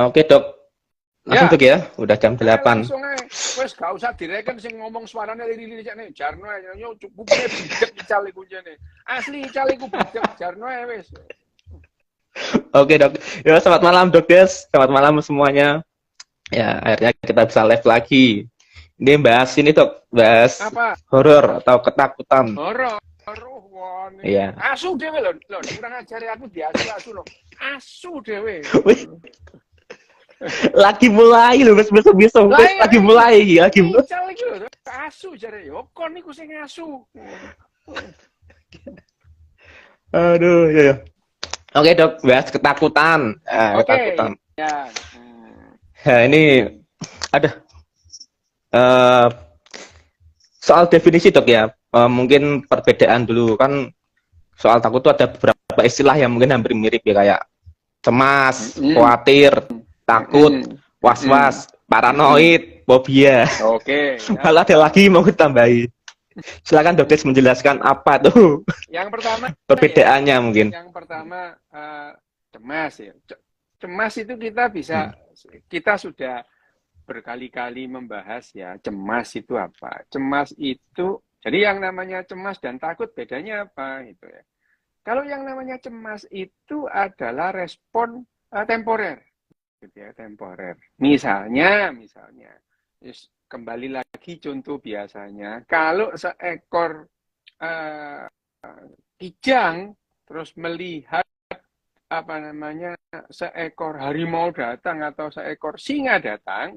Oke, Dok. Langsung Ya, Dok ya. Udah jam 8. langsung aja. Wes gak usah direken sing ngomong suaranya lili-lili nih. Jarno aja yo cukupnya bidek ical iku jene. Asli ical iku bidek Jarno ae wes. Oke, Dok. Ya, selamat malam, Dok Des. Selamat malam semuanya. Ya, akhirnya kita bisa live lagi. Ini bahas ini, Dok. Bahas Apa? horor atau ketakutan. Horor. Wah, ini Iya. asu dhewe lho. Lho, kurang ajari aku diasu-asu lho. Asu dhewe. Wih, lagi mulai loh, besok besok Lah iya lagi mulai, lagi mulai. ical iki lho. Asu jare yo kon niku sing asu. Aduh, ya, ya. Oke, Dok. Bahas ketakutan. Oke, Ketakutan. ya. Nah, ini ada eh, soal definisi, Dok ya. Mungkin perbedaan dulu kan soal takut itu ada beberapa istilah yang mungkin hampir mirip ya, kayak cemas, khawatir, takut, was-was, paranoid, fobia. Oke, ya. Kalau ada lagi mau ditambahi. Silakan Dokter menjelaskan apa tuh Yang pertama perbedaannya ya, mungkin. yang pertama cemas ya. Cemas itu kita sudah berkali-kali membahas ya, cemas itu apa? Cemas itu jadi yang namanya cemas dan takut bedanya apa gitu ya. Kalau yang namanya cemas itu adalah respon temporer, gitu ya, temporer. Misalnya, kembali lagi contoh biasanya, kalau seekor kijang terus melihat apa namanya seekor harimau datang atau seekor singa datang,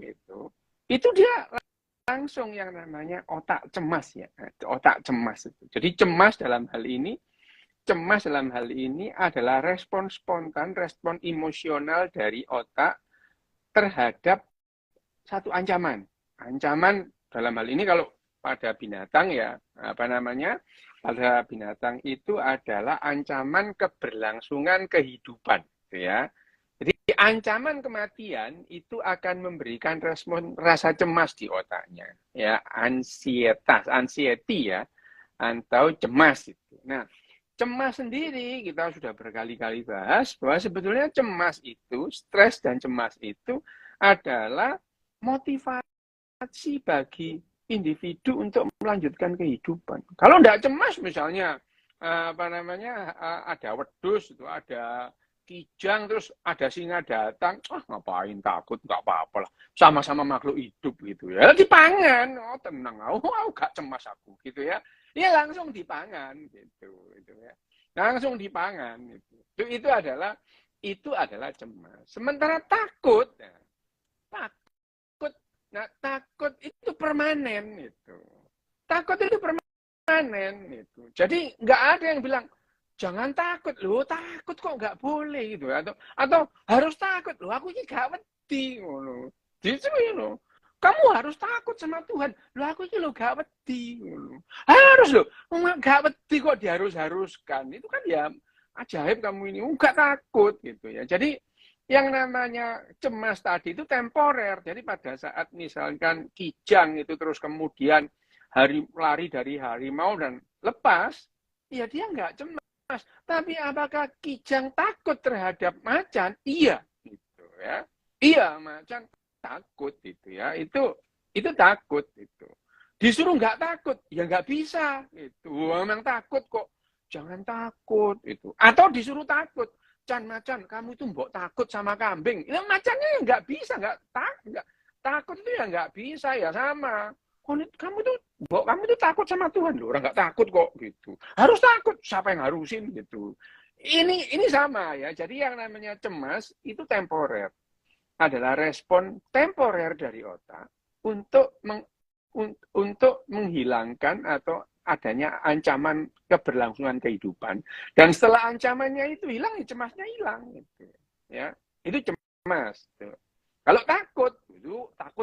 itu dia langsung yang namanya otak cemas ya, otak cemas itu. Jadi cemas dalam hal ini adalah respon spontan, respon emosional dari otak terhadap satu ancaman. Ancaman dalam hal ini kalau pada binatang ya, pada binatang itu adalah ancaman keberlangsungan kehidupan, ya. Jadi ancaman kematian itu akan memberikan respon rasa cemas di otaknya, ya, anxiety ya, atau cemas itu. Nah, cemas sendiri kita sudah berkali-kali bahas bahwa sebetulnya cemas itu, stres dan cemas itu adalah motivasi bagi individu untuk melanjutkan kehidupan. Kalau tidak cemas misalnya ada wedus itu, ada kijang terus ada singa datang, ngapain takut, nggak apa-apa lah, sama-sama makhluk hidup gitu ya, dipangan, tenang, gak cemas aku gitu ya, langsung dipangan gitu ya, langsung dipangan gitu. Itu adalah cemas. Sementara takut, takut itu permanen gitu. Takut itu permanen gitu. Jadi nggak ada yang bilang jangan takut loh, takut kok nggak boleh gitu, atau harus takut loh, aku ini gak wedi loh. Justru loh, kamu harus takut sama Tuhan loh, aku ini loh gak wedi loh. Harus loh, gak wedi kok diharus-haruskan, itu kan ya ajaib kamu ini, nggak takut gitu ya. Jadi yang namanya cemas tadi itu temporer. Jadi pada saat misalkan kijang itu terus kemudian lari dari harimau dan lepas, ya dia nggak cemas. Tapi apakah kijang takut terhadap macan? Iya, gitu ya. Iya, macan takut itu ya. Itu takut itu. Disuruh nggak takut, ya nggak bisa. Itu memang takut kok. Jangan takut itu. Atau disuruh takut. Macan, kamu itu mbok takut sama kambing. Ya macannya nggak bisa, nggak takut itu ya nggak bisa ya sama. Kamu itu takut sama Tuhan loh, orang nggak takut kok gitu. Harus takut, siapa yang harusin gitu. Ini sama ya. Jadi yang namanya cemas itu temporer, adalah respon temporer dari otak untuk menghilangkan atau adanya ancaman keberlangsungan kehidupan. Dan setelah ancamannya itu hilang, cemasnya hilang gitu. Ya, itu cemas. Gitu. Kalau takut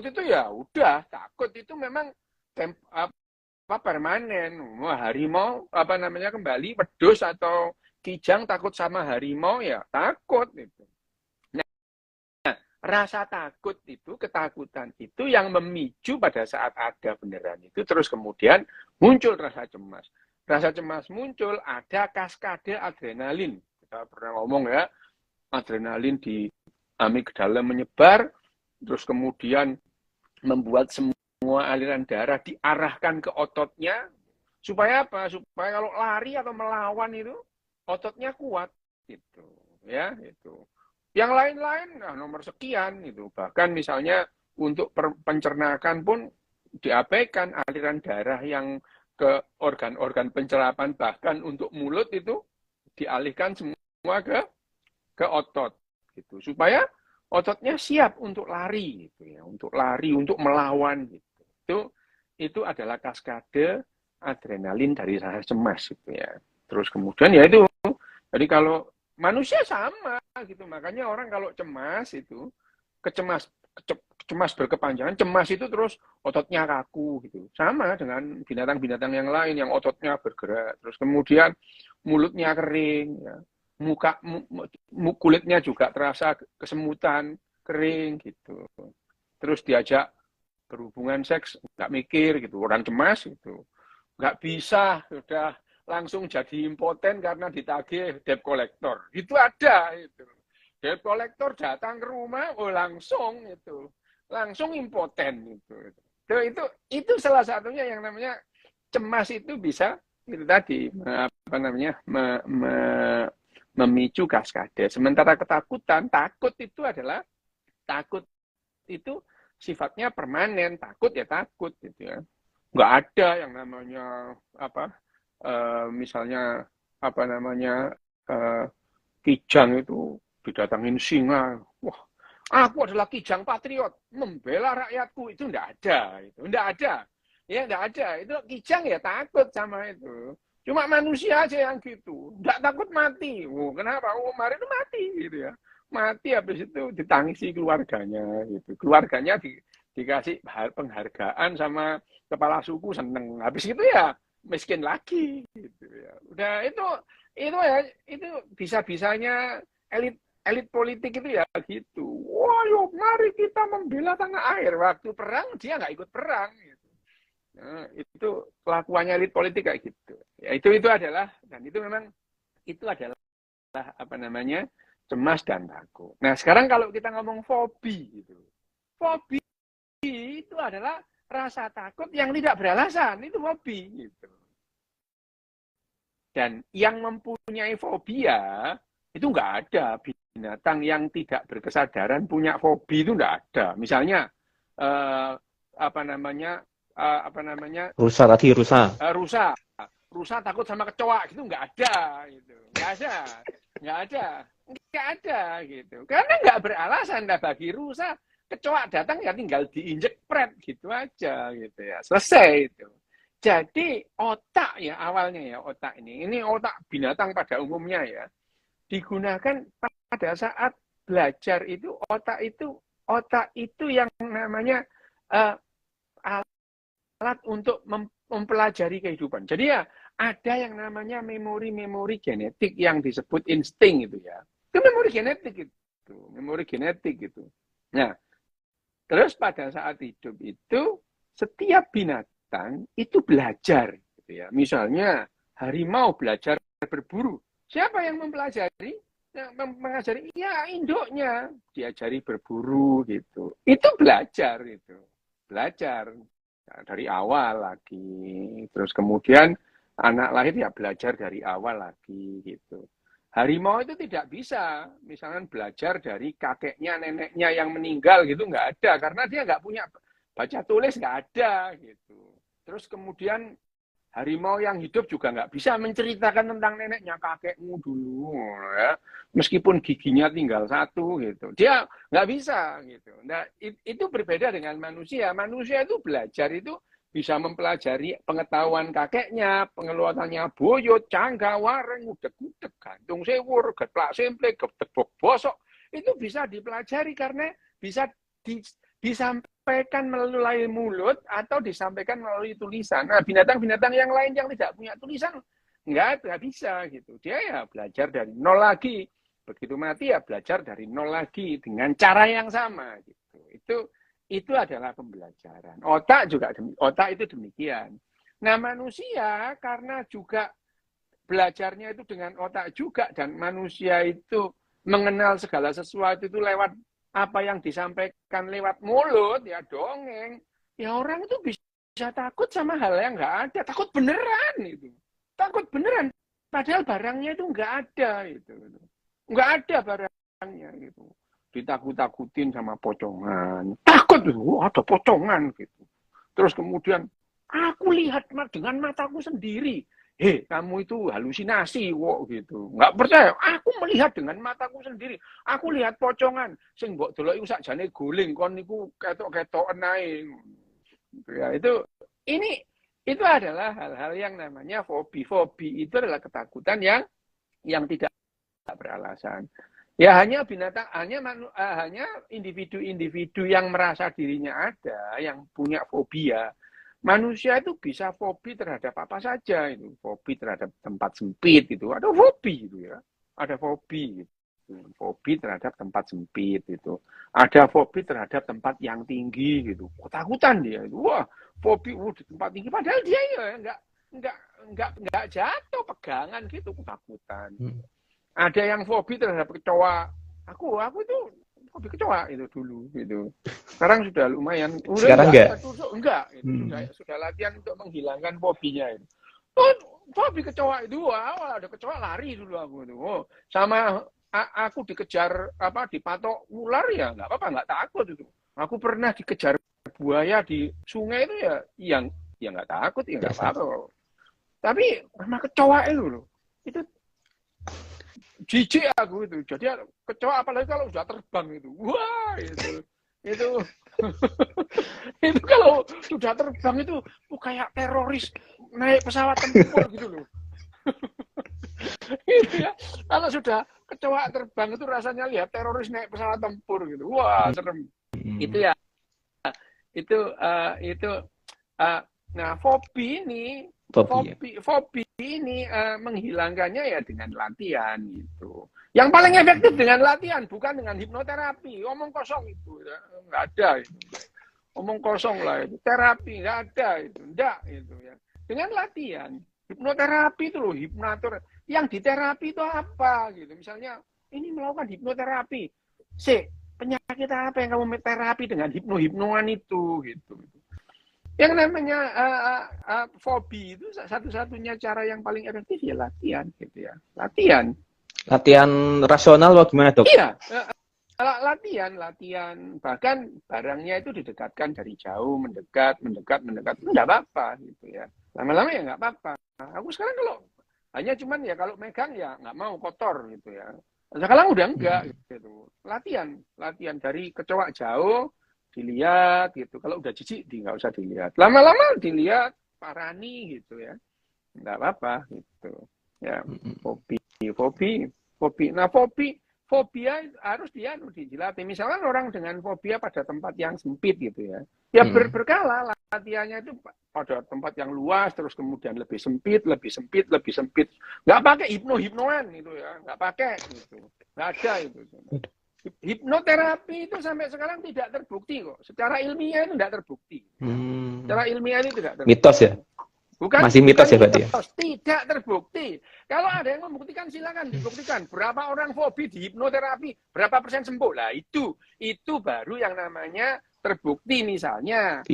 itu ya udah, takut itu memang permanen. Harimau kembali wedus atau kijang takut sama harimau ya takut itu. Nah, rasa takut itu, ketakutan itu yang memicu pada saat ada beneran itu terus kemudian muncul rasa cemas. Rasa cemas muncul, ada kaskade adrenalin. Kita pernah ngomong ya, adrenalin di amigdala menyebar, terus kemudian membuat semua aliran darah diarahkan ke ototnya, supaya apa? Supaya kalau lari atau melawan itu ototnya kuat, gitu, ya, itu. Yang lain-lain, nah, nomor sekian, itu. Bahkan misalnya untuk pencernaan pun diabaikan aliran darah yang ke organ-organ pencerapan, bahkan untuk mulut itu dialihkan semua ke otot, gitu, supaya ototnya siap untuk lari, gitu ya, untuk lari, untuk melawan, gitu. Itu adalah kaskade adrenalin dari rasa cemas, gitu ya. Terus kemudian ya itu, jadi kalau manusia sama, gitu, makanya orang kalau cemas itu cemas berkepanjangan, cemas itu terus ototnya kaku, gitu. Sama dengan binatang-binatang yang lain yang ototnya bergerak, terus kemudian mulutnya kering, ya. Kulitnya juga terasa kesemutan, kering, gitu. Terus diajak berhubungan seks nggak mikir, gitu. Orang cemas gitu, nggak bisa, sudah langsung jadi impoten karena ditagih debt collector. Itu ada itu. Debt collector datang ke rumah, oh langsung itu, langsung impoten itu. Itu salah satunya yang namanya cemas, itu bisa itu tadi apa namanya memicu kaskade. Sementara ketakutan, takut itu sifatnya permanen, takut ya takut, gitu ya. Nggak ada yang namanya apa, misalnya apa namanya, Kijang itu didatangin singa, wah, aku adalah Kijang patriot, membela rakyatku, itu enggak ada, itu enggak ada, ya enggak ada, itu Kijang ya takut sama itu. Cuma manusia aja yang gitu, enggak takut mati. Oh, kenapa? Oh, kemarin itu mati, gitu ya. Mati, habis itu ditangisi keluarganya, gitu. Keluarganya dikasih penghargaan sama kepala suku, seneng. Habis itu ya miskin lagi, gitu ya. Udah itu ya, itu bisa-bisanya elit elit politik itu ya gitu. Wah, yuk mari kita membela tanah air. Waktu perang dia nggak ikut perang, gitu. Nah, itu kelakuannya elit politik kayak gitu. Ya itu adalah, dan itu memang itu adalah apa namanya, cemas dan takut. Nah sekarang kalau kita ngomong fobi, gitu. Fobi itu adalah rasa takut yang tidak beralasan, itu fobi, gitu. Dan yang mempunyai fobia itu nggak ada binatang yang tidak berkesadaran punya fobi, itu nggak ada. Misalnya apa namanya Rusa tadi, rusa. rusa takut sama kecoa, gitu nggak ada, gitu. Nggak ada gitu. Karena nggak beralasan lah, bagi rusa kecoa datang ya tinggal diinjek pret gitu aja, gitu ya, selesai itu. Jadi otak ya, awalnya ya, otak ini otak binatang pada umumnya ya, digunakan pada saat belajar itu. Otak itu yang namanya alat untuk mempelajari kehidupan. Jadi ya ada yang namanya memori genetik yang disebut insting itu ya. Itu memori genetik itu. Nah, terus pada saat hidup itu setiap binatang itu belajar, gitu ya. Misalnya harimau belajar berburu. Siapa yang mempelajari? Yang mengajari, ya induknya, diajari berburu, gitu. Itu belajar itu. Belajar dari awal lagi. Terus kemudian anak lahir ya belajar dari awal lagi, gitu. Harimau itu tidak bisa, misalnya belajar dari kakeknya, neneknya yang meninggal, gitu, nggak ada, karena dia nggak punya baca tulis, nggak ada, gitu. Terus kemudian harimau yang hidup juga nggak bisa menceritakan tentang neneknya, kakekmu dulu, ya, meskipun giginya tinggal satu, gitu. Dia nggak bisa, gitu. Nah, itu berbeda dengan manusia. Manusia itu belajar itu bisa mempelajari pengetahuan kakeknya, pengeluarannya boyot, cangga, wareng, udek-udek, gantung sewur, geplak semple, gedebok bosok. Itu bisa dipelajari karena bisa disampaikan melalui mulut atau disampaikan melalui tulisan. Nah, binatang-binatang yang lain yang tidak punya tulisan nggak bisa, gitu. Dia ya belajar dari nol lagi. Begitu mati ya belajar dari nol lagi dengan cara yang sama, gitu. Itu adalah pembelajaran. Otak itu demikian. Nah, manusia karena juga belajarnya itu dengan otak juga, dan manusia itu mengenal segala sesuatu itu lewat apa yang disampaikan lewat mulut, ya dongeng, ya orang itu bisa takut sama hal yang nggak ada. Takut beneran itu. Takut beneran. Padahal barangnya itu nggak ada. Itu. Nggak ada barangnya. Gitu. Ditakut-takutin sama pocongan. Takut, ada pocongan. Gitu. Terus kemudian, aku lihat dengan mataku sendiri. Kamu itu halusinasi kok gitu. Nggak percaya, aku melihat dengan mataku sendiri. Aku lihat pocongan. Sing mbok deloki sakjane guling kon niku ketok-ketoken ae. Gitu ya. Itu adalah hal-hal yang namanya fobi. Fobi itu adalah ketakutan yang tidak beralasan. Ya hanya binatang, hanya individu-individu yang merasa dirinya ada, yang punya fobia. Manusia itu bisa fobi terhadap apa saja itu, fobi terhadap tempat sempit itu, ada fobi itu ya, ada fobi gitu. Fobi terhadap tempat sempit itu, ada fobi terhadap tempat yang tinggi gitu, ketakutan dia itu, wah fobi di tempat tinggi, padahal dia ya nggak jatuh pegangan gitu, ketakutan. Ada yang fobi terhadap kecoa, aku itu hobi kecoa itu dulu gitu. Sekarang sudah lumayan. Sekarang enggak. Itu sudah latihan untuk menghilangkan fobinya itu. Hobi kecoa itu, ada kecoa lari dulu aku itu. Sama aku dikejar dipatok ular ya nggak apa-apa, nggak takut itu. Aku pernah dikejar buaya di sungai itu ya nggak takut ya nggak apa-apa. Tapi sama kecoa itu loh. Itu jijik aku itu. Jadi kecoa apalagi kalau sudah terbang itu. Wah, itu itu kalau sudah terbang itu kayak teroris naik pesawat tempur gitu loh. Itu ya. Kalau sudah kecoa terbang itu rasanya lihat teroris naik pesawat tempur gitu. Wah, serem. Itu ya. Nah, fobi ini menghilangkannya ya dengan latihan gitu. Yang paling efektif dengan latihan, bukan dengan hipnoterapi. Omong kosong itu, ya. Nggak ada itu. Omong kosong lah itu. Terapi nggak ada itu, enggak itu ya. Dengan latihan, hipnoterapi itu loh, hipnator. Yang diterapi itu apa gitu? Misalnya ini melakukan hipnoterapi. Penyakit apa yang kamu terapi dengan hipnoan itu gitu. Yang namanya fobi itu satu-satunya cara yang paling efektif ya latihan gitu ya. Latihan rasional atau gimana, Dok? Iya, latihan. Bahkan barangnya itu didekatkan dari jauh, mendekat, enggak apa-apa gitu ya. Lama-lama ya enggak apa-apa. Aku sekarang kalau hanya cuman ya kalau megang ya enggak mau kotor gitu ya. Sekarang udah enggak gitu. Latihan dari kecoa jauh dilihat gitu. Kalau udah jijik nggak usah dilihat. Lama-lama dilihat parani gitu ya. Nggak apa-apa gitu. Ya, fobi. Nah, fobia harus dilatih. Misalnya orang dengan fobia pada tempat yang sempit gitu ya. Ya berkala latihannya itu pada tempat yang luas terus kemudian lebih sempit. Nggak pakai hipnoan itu ya. Nggak pakai gitu. Nggak ada itu. Hipnoterapi itu sampai sekarang tidak terbukti kok. Secara ilmiah itu tidak terbukti. Secara ilmiah itu tidak terbukti. Mitos ya? Masih mitos ya berarti ya? Tidak terbukti. Kalau ada yang membuktikan silakan dibuktikan. Berapa orang fobi di hipnoterapi, berapa persen sembuh? Lah itu baru yang namanya terbukti misalnya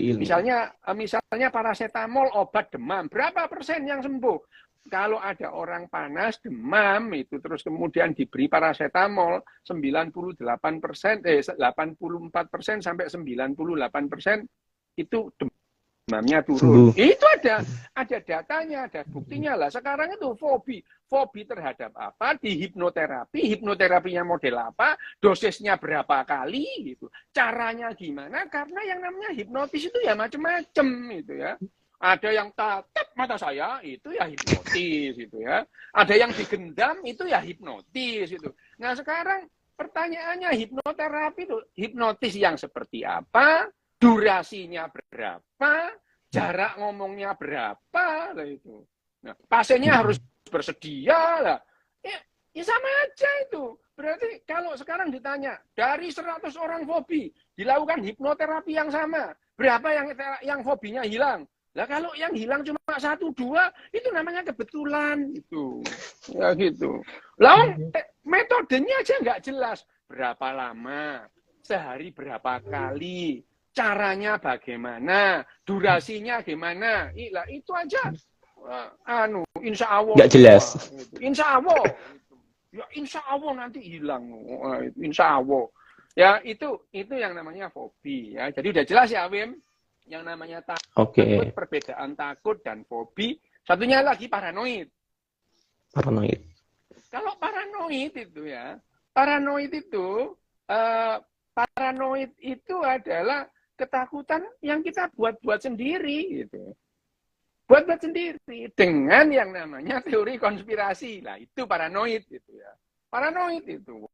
parasetamol obat demam, berapa persen yang sembuh? Kalau ada orang panas, demam, itu terus kemudian diberi parasetamol 98%, 84% sampai 98% itu demamnya turun. Itu ada datanya, ada buktinya lah. Sekarang itu fobi terhadap apa? Di hipnoterapinya model apa? Dosisnya berapa kali? Gitu. Caranya gimana? Karena yang namanya hipnotis itu ya macam-macam itu ya. Ada yang tatap mata saya, itu ya hipnotis, gitu ya. Ada yang digendam, itu ya hipnotis, itu. Nah sekarang pertanyaannya hipnoterapi itu hipnotis yang seperti apa, durasinya berapa, jarak ngomongnya berapa, lah itu. Nah pasiennya harus bersedia lah. Ya sama aja itu. Berarti kalau sekarang ditanya dari 100 orang fobi dilakukan hipnoterapi yang sama, berapa yang fobinya hilang? Lah kalau yang hilang cuma 1-2 itu namanya kebetulan itu. Ya gitu. Lah metodenya aja nggak jelas. Berapa lama? sehari berapa kali, caranya bagaimana, durasinya gimana. Itu aja insya Allah Nggak jelas. gitu. Insya Allah gitu. Ya insya Allah nanti hilang. Insya Allah. Ya itu yang namanya fobi ya. Jadi udah jelas ya Wim, yang namanya takut, perbedaan takut dan fobi. Satunya lagi paranoid. Paranoid. Kalau paranoid itu ya, paranoid itu adalah ketakutan yang kita buat-buat sendiri gitu. Buat-buat sendiri dengan yang namanya teori konspirasi. Lah itu paranoid gitu ya. Paranoid itu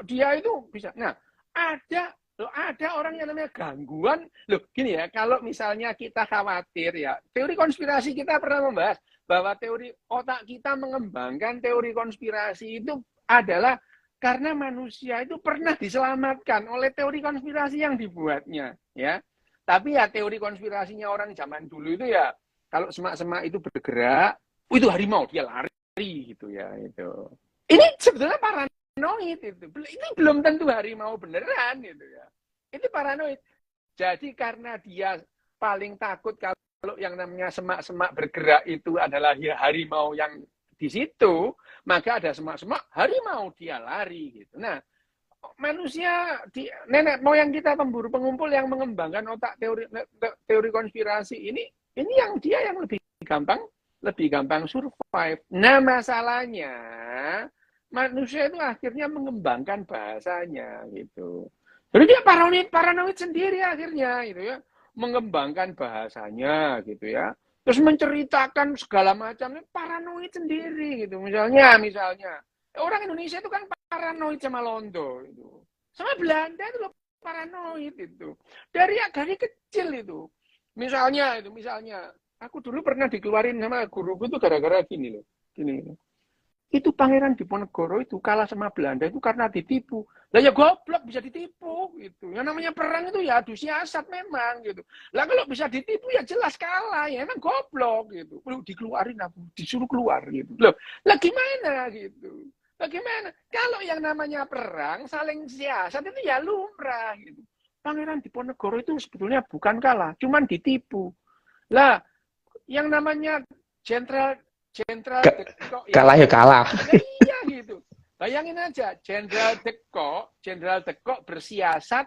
dia itu bisa. Nah, ada orang yang namanya gangguan. Loh, gini ya, kalau misalnya kita khawatir ya, teori konspirasi kita pernah membahas bahwa teori otak kita mengembangkan teori konspirasi itu adalah karena manusia itu pernah diselamatkan oleh teori konspirasi yang dibuatnya, ya. Tapi ya teori konspirasinya orang zaman dulu itu ya, kalau semak-semak itu bergerak, itu harimau, dia lari gitu ya. Itu. Ini sebetulnya paranoid itu. Ini belum tentu harimau beneran gitu ya. Itu paranoid. Jadi karena dia paling takut kalau yang namanya semak-semak bergerak itu adalah ya harimau yang di situ, maka ada semak-semak, harimau dia lari gitu. Nah, manusia nenek moyang kita pemburu pengumpul yang mengembangkan otak teori konspirasi ini yang dia yang lebih gampang survive. Nah, masalahnya manusia itu akhirnya mengembangkan bahasanya gitu. Jadi dia paranoid sendiri akhirnya gitu ya, mengembangkan bahasanya gitu ya. Terus menceritakan segala macam, paranoid sendiri gitu. Misalnya orang Indonesia itu kan paranoid sama Londo itu. Sama Belanda itu loh paranoid itu. Dari kecil itu. Misalnya aku dulu pernah dikeluarin sama guruku itu gara-gara gini loh. Gini. Itu Pangeran Diponegoro itu kalah sama Belanda itu karena ditipu. Lah ya goblok bisa ditipu gitu. Yang namanya perang itu ya adu siasat memang gitu. Lah kalau bisa ditipu ya jelas kalah, ya emang goblok gitu. Perlu dikeluarin aku, disuruh keluar gitu. Loh, lah gimana gitu. Bagaimana? Kalau yang namanya perang, saling siasat itu ya lumrah gitu. Pangeran Diponegoro itu sebetulnya bukan kalah, cuman ditipu. Lah, yang namanya Jenderal kalah ya kalah. Nah, iya gitu. Bayangin aja, Jenderal de Kock bersiasat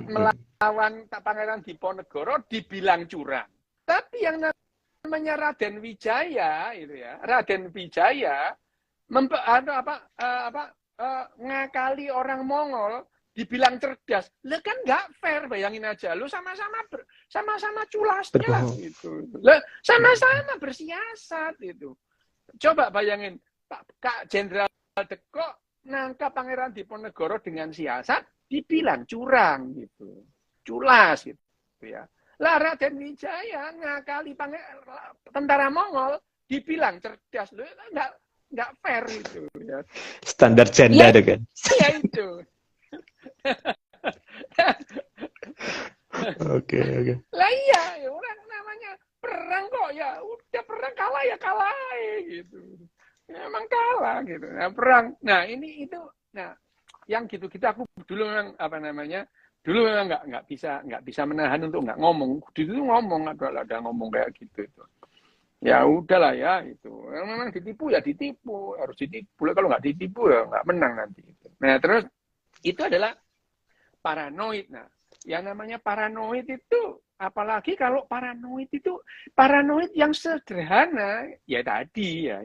melawan Pangeran Diponegoro dibilang curang. Tapi yang namanya Raden Wijaya itu ya, Raden Wijaya ngakali orang Mongol dibilang cerdas. Lah kan nggak fair, bayangin aja. Lu sama-sama culasnya gitu. Lah sama-sama bersiasat itu. Coba bayangin Kak Jenderal de Kock nangkap Pangeran Diponegoro dengan siasat dibilang curang gitu. Culas gitu ya. Lah Raden Wijaya ngakali tentara Mongol dibilang cerdas. Lu nggak fair itu ya. Standar janda ya, kan. Iya itu. Oke. Lah iya, ya orang namanya perang kok ya, udah perang kalah ya kalah gitu. Ya, emang kalah gitu. Nah, perang. Nah, itu yang gitu-gitu aku dulu memang dulu memang nggak bisa menahan untuk nggak ngomong. Dulu ngomong ada ngomong kayak gitu itu. Ya udahlah ya itu. Memang ditipu ya ditipu, harus ditipu. Kalau nggak ditipu ya nggak menang nanti. Nah, terus itu adalah paranoid. Nah, yang namanya paranoid itu, apalagi kalau paranoid yang sederhana, ya tadi ya,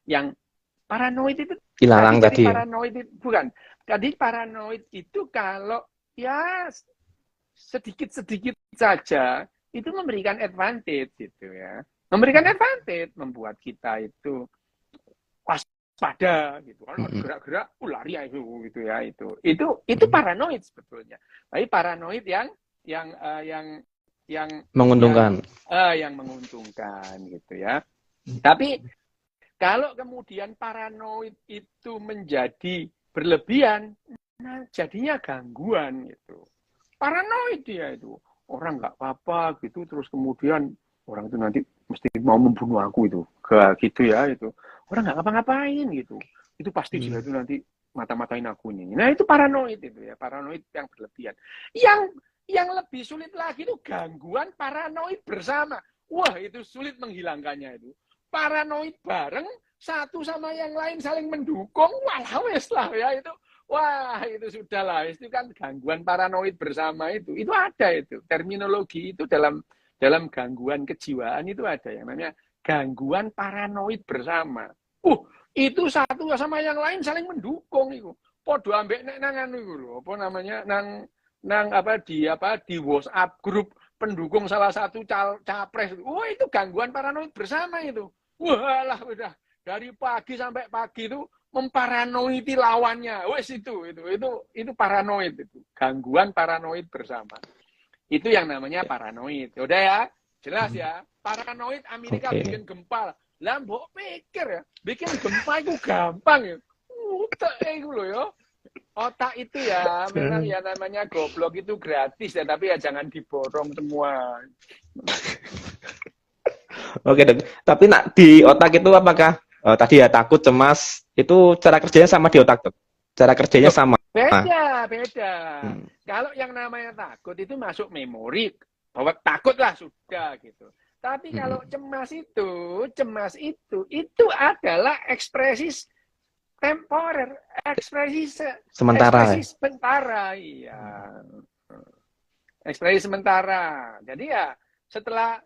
yang paranoid itu ilalang tadi. Paranoid itu, bukan. Tadi paranoid itu kalau ya sedikit-sedikit saja itu memberikan advantage gitu ya. Memberikan advantage, membuat kita itu waspada gitu. Kalau gerak-gerak lari itu gitu ya itu paranoid sebetulnya. Tapi paranoid yang menguntungkan. Yang menguntungkan gitu ya. Tapi kalau kemudian paranoid itu menjadi berlebihan, nah jadinya gangguan gitu. Paranoid dia itu. Orang nggak apa-apa gitu, terus kemudian orang itu nanti mesti mau membunuh aku itu. Gitu ya itu. Orang nggak ngapa-ngapain gitu. Itu pasti dia itu nanti mata-matain aku ini. Nah, itu paranoid itu ya, paranoid yang berlebihan. Yang lebih sulit lagi itu gangguan paranoid bersama. Wah, itu sulit menghilangkannya itu. Paranoid bareng, satu sama yang lain saling mendukung, walah wes lah ya itu. Wah, itu sudah lah. Itu kan gangguan paranoid bersama itu. Itu ada itu. Terminologi itu dalam gangguan kejiwaan itu ada yang namanya gangguan paranoid bersama. Itu satu sama yang lain saling mendukung itu. Podo ambek nek nangan itu loh. Apa namanya? Nang di WhatsApp grup pendukung salah satu capres. Itu gangguan paranoid bersama itu. Walah udah dari pagi sampai pagi itu memparanoidi lawannya. Wes itu paranoid itu. Gangguan paranoid bersama. Itu yang namanya paranoid. Udah ya, jelas ya. Paranoid Amerika bikin gempa. Lah mbok pikir ya, bikin gempa itu gampang ya. Utek itu loh ya. Otak itu ya, memang ya namanya goblok itu gratis ya, tapi ya jangan diborong semua. Oke, Dok. Tapi di otak itu apakah tadi ya takut, cemas, itu cara kerjanya sama di otak, Dok? Cara kerjanya sama? Beda. Kalau yang namanya takut itu masuk memori, bahwa takut lah sudah gitu. Tapi kalau cemas itu adalah ekspresi temporer, ekspresi sementara. Iya. Ekspresi sementara. Jadi ya setelah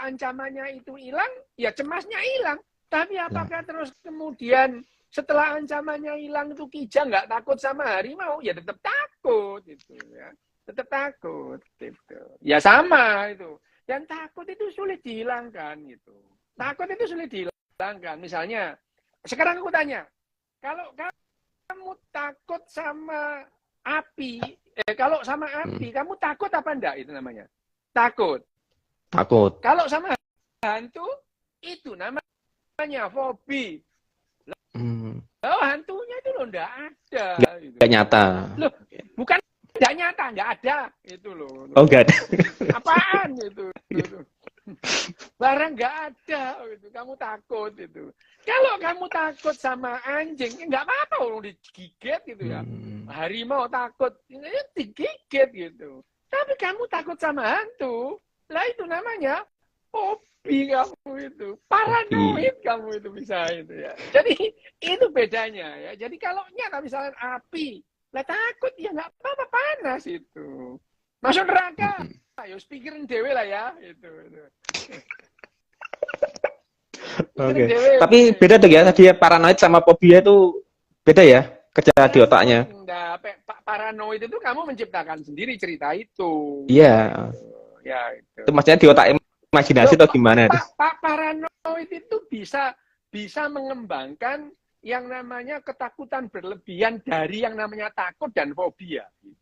ancamannya itu hilang, ya cemasnya hilang. Tapi apakah terus kemudian setelah ancamannya hilang itu Kijang nggak takut sama harimau? Ya tetap takut gitu ya. Tetap takut gitu. Ya sama itu. Dan takut itu sulit dihilangkan gitu. Takut itu sulit dihilangkan. Misalnya, sekarang aku tanya, kalau kamu takut sama api, kalau sama api, kamu takut apa enggak itu namanya? Takut. Takut. Kalau sama hantu, itu namanya fobi. Oh, hantunya itu loh enggak ada. Enggak nyata. Loh, bukan enggak nyata, enggak ada. Itu loh. Oh, enggak ada. Apaan itu? Barang nggak ada gitu. Kamu takut itu. Kalau kamu takut sama anjing, nggak apa-apa orang digigit gitu ya. Harimau takut, digigit gitu. Tapi kamu takut sama hantu, lah itu namanya fobi kamu itu. Paranoid kamu itu bisa itu ya. Jadi itu bedanya ya. Jadi kalau nyata misalnya api, lah takut ya nggak apa-apa, panas itu. Masuk neraka. Ayo pikirin dewe lah ya itu. Oke. Tapi beda tuh ya, tadi paranoid sama fobia itu beda ya kerja di otaknya. Nah, paranoid itu kamu menciptakan sendiri cerita itu. Iya. Ya itu. Itu maksudnya di otak imajinasi atau gimana? Paranoid itu bisa mengembangkan yang namanya ketakutan berlebihan dari yang namanya takut dan fobia. Gitu.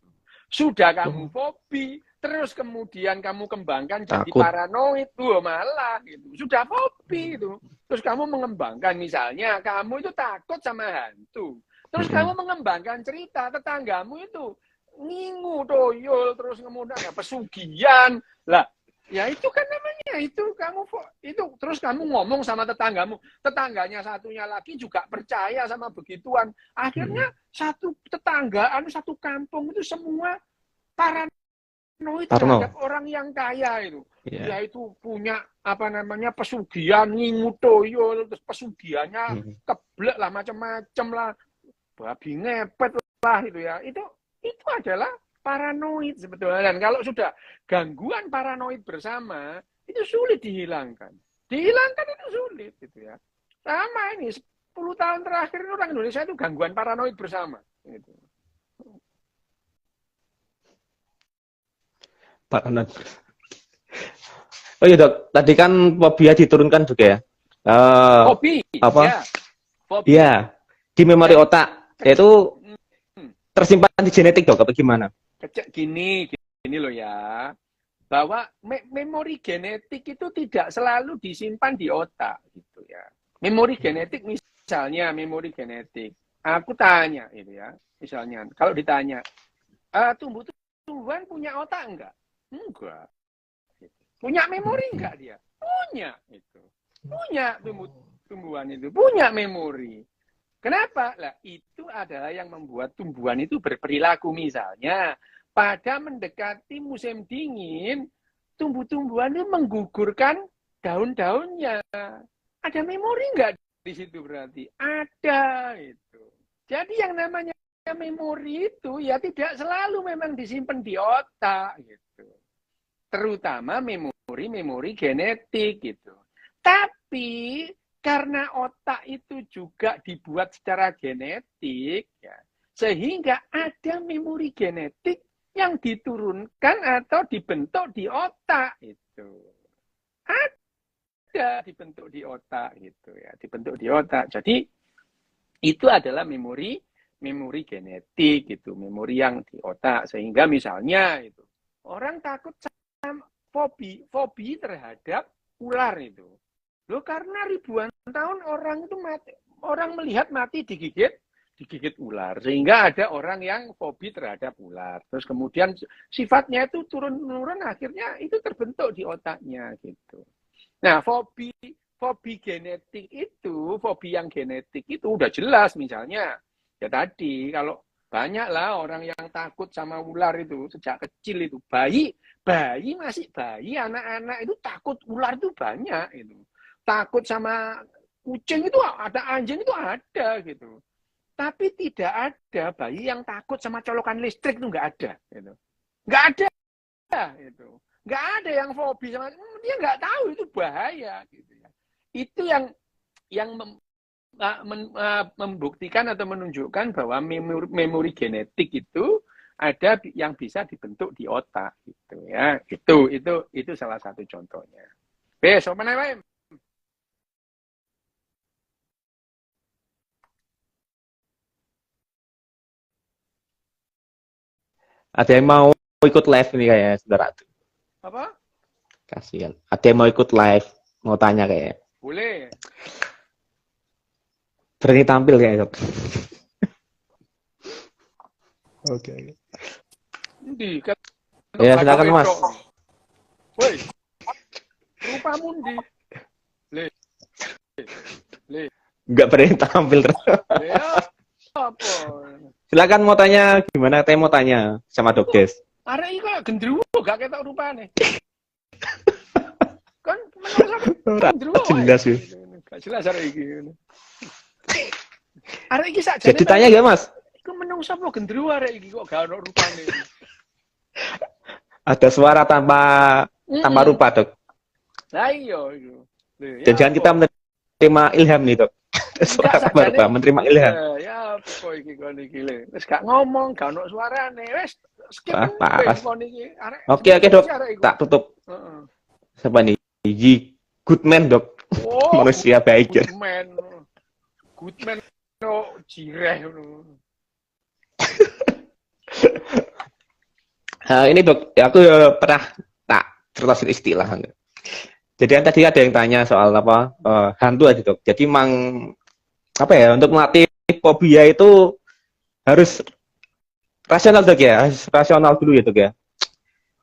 Sudah kamu fobi, terus kemudian kamu kembangkan jadi paranoid, malah gitu. Sudah fobi itu. Terus kamu mengembangkan misalnya kamu itu takut sama hantu. Terus kamu mengembangkan cerita tetanggamu itu ngingu toyol, terus kemudian pesugihan. Lah, ya itu kan namanya itu kamu itu terus kamu ngomong sama tetanggamu. Tetangganya satunya lagi juga percaya sama begituan. Akhirnya satu tetanggaan, satu kampung itu semua paranoid terhadap orang yang kaya itu. Yeah. Yaitu punya apa namanya pesugihan, ngingu toyol, terus pesugihannya keblek lah, macam-macam lah, babi ngepet lah itu ya. Itu adalah paranoid sebetulnya. Dan kalau sudah gangguan paranoid bersama, itu sulit dihilangkan. Dihilangkan itu sulit gitu ya. Sama ini 10 tahun terakhir orang Indonesia itu gangguan paranoid bersama. Gitu. Paranoid. Oh iya Dok, tadi kan fobia diturunkan juga ya. Fobi. Apa? Ya. Fobi. Iya. Di memori otak yaitu tersimpan di genetik Dok, apa gimana? Gini loh ya. Bahwa memori genetik itu tidak selalu disimpan di otak gitu ya. Memori genetik misalnya memori genetik. Aku tanya itu ya. Misalnya kalau ditanya, tumbuh-tumbuhan punya otak enggak? Enggak. Punya memori enggak dia? Punya itu. Punya tumbuhan itu, punya memori. Kenapa? Lah, itu adalah yang membuat tumbuhan itu berperilaku. Misalnya, pada mendekati musim dingin, tumbuh-tumbuhan itu menggugurkan daun-daunnya. Ada memori nggak di situ berarti? Ada itu. Jadi yang namanya memori itu ya tidak selalu memang disimpan di otak gitu. Terutama memori genetik gitu. Tapi karena otak itu juga dibuat secara genetik ya, sehingga ada memori genetik yang diturunkan atau dibentuk di otak itu. Ada dibentuk di otak gitu ya, dibentuk di otak. Jadi itu adalah memori genetik gitu, memori yang di otak. Sehingga misalnya itu orang takut sama fobi terhadap ular itu. Loh, karena ribuan tahun orang itu mati, orang melihat mati digigit ular, sehingga ada orang yang fobi terhadap ular. Terus kemudian sifatnya itu turun-turun, akhirnya itu terbentuk di otaknya gitu. Nah, fobi genetik itu, fobi yang genetik itu udah jelas. Misalnya ya tadi, kalau banyak lah orang yang takut sama ular itu sejak kecil itu, bayi anak-anak itu takut ular itu banyak itu. Takut sama kucing itu ada, anjing itu ada gitu. Tapi tidak ada bayi yang takut sama colokan listrik itu, nggak ada gitu. Nggak ada itu. Nggak ada yang fobi sama, dia nggak tahu itu bahaya gitu ya. Itu yang membuktikan atau menunjukkan bahwa memori genetik itu ada yang bisa dibentuk di otak gitu ya. Itu salah satu contohnya. Besok mana Pak? Ada yang mau ikut live ini kayaknya, saudara. Apa? Kasihan. Ada yang mau ikut live, mau tanya kayaknya. Boleh. Berani tampil kayaknya, Dok. Oke. Ndi kan? Ya, silakan Mas. Woi. Rupamu ndi? Le. Nggak berani tampil terus. Apa? Silakan mau tanya gimana? Saya mau tanya sama Dokes. Arek iki koyo gendruwo gak ketok rupane. Kan menungso gendruwo. Jelas ya. Gak jelas arek iki. Arek iki sakjane. Jadi tanya gak Mas? Iku menungso apa gendruwo arek iki kok gak ono rupane. Ada suara tanpa rupa, Dok. Lah iya iku. Jangan kita menerima ilham nih, Dok. Suara tanpa rupa, menerima ilham. Ya apa iki kon iki le. Wis gak ngomong, gak ono suarane. Wis skip kon iki. Oke, Dok. Tak tutup. Heeh. Siapa nih? Good man, Dok. Oh, manusia baik ya. Good man no jireh ngono. Ini Dok, aku pernah tak cerita istilah. Jadi yang tadi ada yang tanya soal apa hantu aja Dok. Jadi apa ya, untuk melatih fobia itu harus rasional Dok ya, harus rasional dulu ya Dok ya.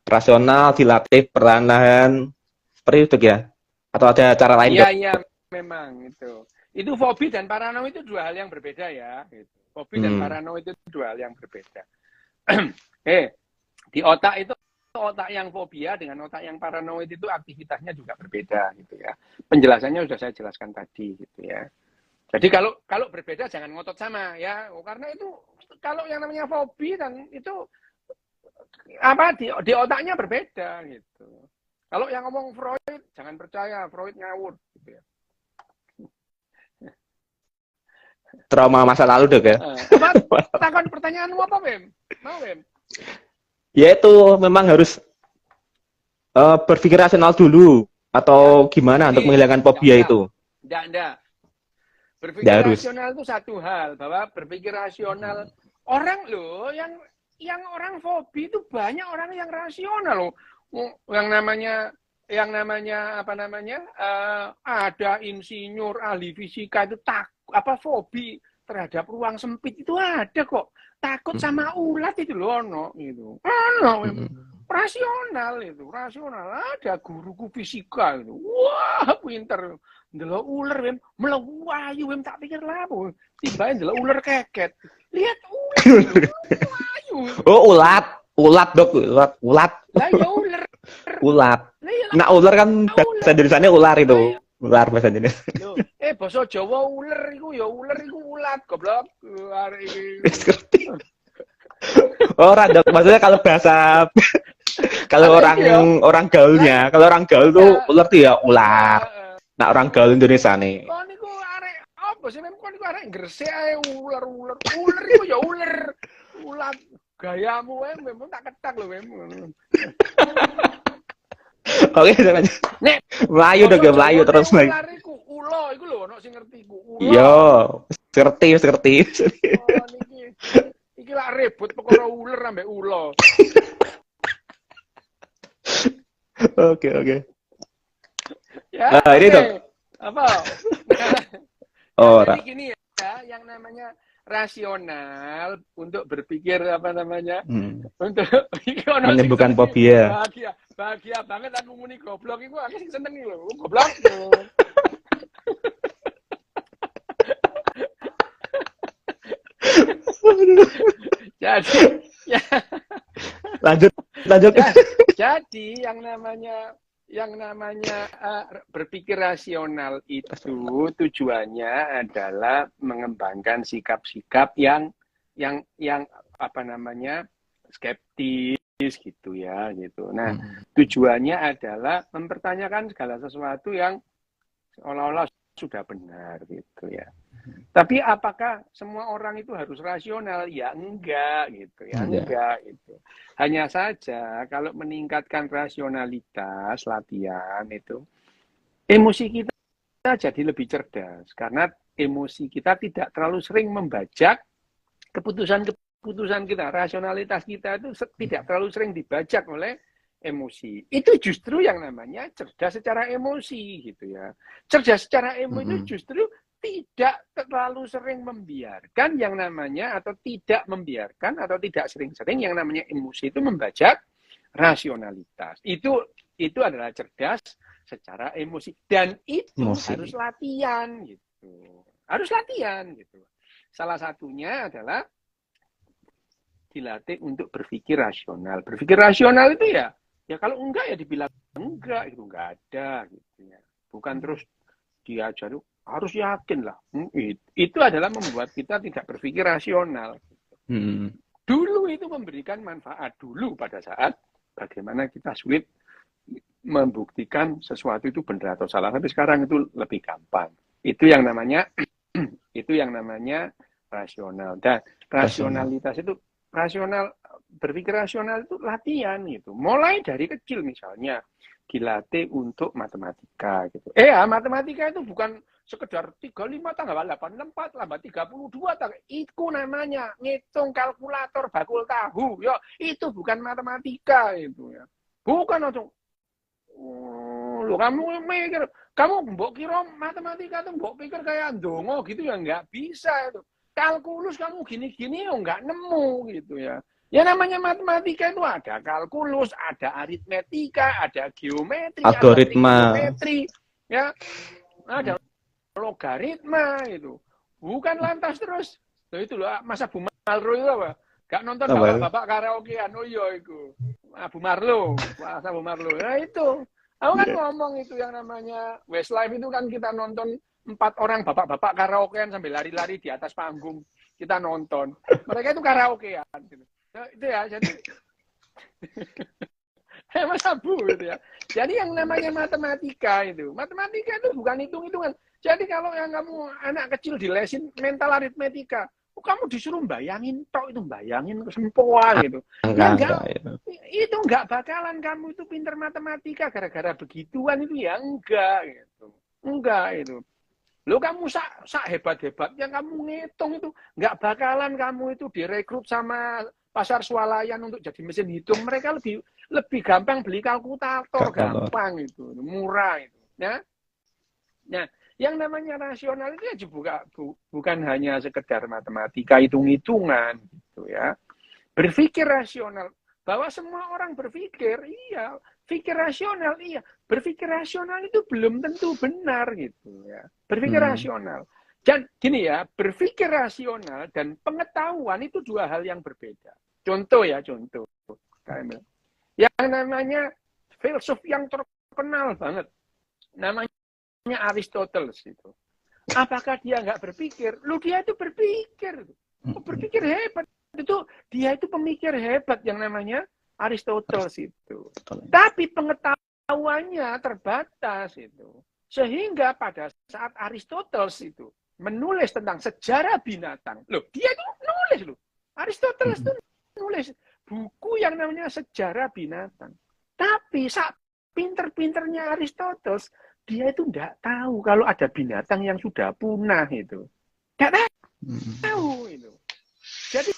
Rasional dilatih perlahan seperti itu Dok ya. Atau ada cara lain Dok? Iya, memang itu. Itu fobi dan parano itu dua hal yang berbeda ya. Fobi dan parano itu dua hal yang berbeda. Di otak itu, otak yang fobia dengan otak yang paranoid itu aktivitasnya juga berbeda gitu ya. Penjelasannya sudah saya jelaskan tadi gitu ya. Jadi kalau berbeda jangan ngotot sama ya. Karena itu kalau yang namanya fobi dan itu apa di otaknya berbeda gitu. Kalau yang ngomong Freud jangan percaya, Freud ngawur gitu ya. Trauma masa lalu Dok ya. Takon pertanyaanmu apa, Bem? Mau, Bem? Ya itu memang harus berpikir rasional dulu atau gimana untuk menghilangkan fobia itu? Enggak. Berpikir rasional itu satu hal, bahwa berpikir rasional orang loh yang orang fobi itu banyak orang yang rasional loh. Yang namanya apa namanya? Ada insinyur ahli fisika itu fobi terhadap ruang sempit itu ada kok. Takut sama ulat itu loh, gitu. Rasional itu, rasional. Ada guruku fisika itu. Wah, pinter. ndelok ular wem melayu wem tak pikir lah apa tibae ndelok ular keket lihat ular melayu Oh, ulat dok, ulat. lah ya ular Ulat. lah ya Nah, ular kan ular bahasa Indonesianya ular lah itu. ya Ular bahasa Indonesia. lho basa Jawa ular iku ya ular iku ulat goblok arek iki Ngerti. Ora dok, maksudnya kalau bahasa kalau arek iki ya orang gaulnya, lah kalau orang gaul tuh ya ular tuh ya ular. Nah, orang gaul Indonesia nih. kon niku arek apa sih memang kon niku arek gresik ae ular iku ya ulat gayamu memang tak ketak lho memang Oke, lanjut. nek Melayu dok basa ya, Melayu Jawane terus Melayu. ular iku ulo iku lho ono sing ngerti iku ulo Yo, ngerti. oh iki lak ribut perkara ular ambek ulo Oke. ya Ini dok. apa Ora. jadi gini ya yang namanya rasional untuk berpikir apa namanya untuk iki ono sing Menyembuhkan seneng fobia. bahagia banget aku muni goblok iku aku sing seneng lho goblok jadi ya Lanjut. jadi yang namanya berpikir rasional itu tujuannya adalah mengembangkan sikap-sikap yang apa namanya skeptis gitu ya gitu. Nah, tujuannya adalah mempertanyakan segala sesuatu yang seolah-olah sudah benar gitu ya. Tapi apakah semua orang itu harus rasional? Ya enggak gitu ya, enggak itu. Hanya saja kalau meningkatkan rasionalitas latihan itu emosi kita jadi lebih cerdas karena emosi kita tidak terlalu sering membajak keputusan kita. Rasionalitas kita itu tidak terlalu sering dibajak oleh emosi. Itu justru yang namanya cerdas secara emosi gitu ya. Cerdas secara emosi itu justru tidak terlalu sering membiarkan yang namanya atau tidak membiarkan atau tidak sering-sering yang namanya emosi itu membajak rasionalitas. Itu adalah cerdas secara emosi dan itu harus latihan gitu. Harus latihan gitu. Salah satunya adalah dilatih untuk berpikir rasional. Berpikir rasional itu ya kalau enggak ya dibilang enggak itu enggak ada gitu ya. Bukan terus diajar harus yakin lah. Itu adalah membuat kita tidak berpikir rasional. Dulu itu memberikan manfaat dulu pada saat bagaimana kita sulit membuktikan sesuatu itu benar atau salah. Tapi sekarang itu lebih gampang. Itu yang namanya rasional. Dan rasionalitas itu berpikir rasional itu latihan gitu. Mulai dari kecil misalnya dilatih untuk matematika gitu. Matematika itu bukan sekedar 35 tambah 8, 64 tambah 32 itu namanya ngitung kalkulator bakul tahu. Ya, itu bukan matematika itu ya. Bukan langsung kamu mbok kira matematika tuh mbok pikir kayak ndonga gitu ya nggak bisa itu. Kalkulus kamu gini-gini ya nggak nemu gitu ya. Ya namanya matematika itu ada kalkulus, ada aritmetika, ada geometri, algoritma, ada trigonometri, ya, ada logaritma itu. Bukan lantas terus. Itu loh, masa Bu Marlo itu apa? Gak nonton bapak-bapak karaokean. Oh iya itu. Bu Marlo, masa Bu Marlo. Nah itu. Aku kan ngomong itu yang namanya Westlife itu kan kita nonton 4 orang bapak-bapak karaokean sambil lari-lari di atas panggung. Kita nonton. Mereka itu karaokean gitu. Nah, itu ya, jadi Mas Abu gitu ya. Jadi yang namanya matematika itu bukan hitung-hitungan. Jadi kalau yang kamu anak kecil dilesin mental aritmetika, kamu disuruh bayangin bayangin sempoa gitu. Itu enggak bakalan kamu itu pinter matematika gara-gara begituan itu ya enggak gitu. Enggak itu. Lo kamu sak hebat-hebatnya kamu ngitung itu enggak bakalan kamu itu direkrut sama pasar swalayan untuk jadi mesin hitung. Mereka lebih gampang beli kalkulator, gampang itu, murah itu, ya. Nah, yang namanya rasional itu ya juga bukan hanya sekedar matematika, hitung-hitungan gitu ya. Berpikir rasional bahwa semua orang berpikir, iya, Berpikir rasional, iya. Berpikir rasional itu belum tentu benar gitu ya. Berpikir rasional. Dan gini ya, berpikir rasional dan pengetahuan itu dua hal yang berbeda. Contoh ya, contoh. Yang namanya filsuf yang terkenal banget, namanya Aristoteles itu. Apakah dia nggak berpikir? Lu dia itu berpikir. Berpikir hebat. Itu dia itu pemikir hebat yang namanya Aristoteles itu. Tapi pengetahuannya terbatas itu. Sehingga pada saat Aristoteles itu menulis tentang sejarah binatang. Loh, dia itu nulis loh. Aristoteles itu nulis buku yang namanya Sejarah Binatang. Tapi saat pinter-pinternya Aristoteles, dia itu tidak tahu kalau ada binatang yang sudah punah itu. Tidak tahu itu. Jadi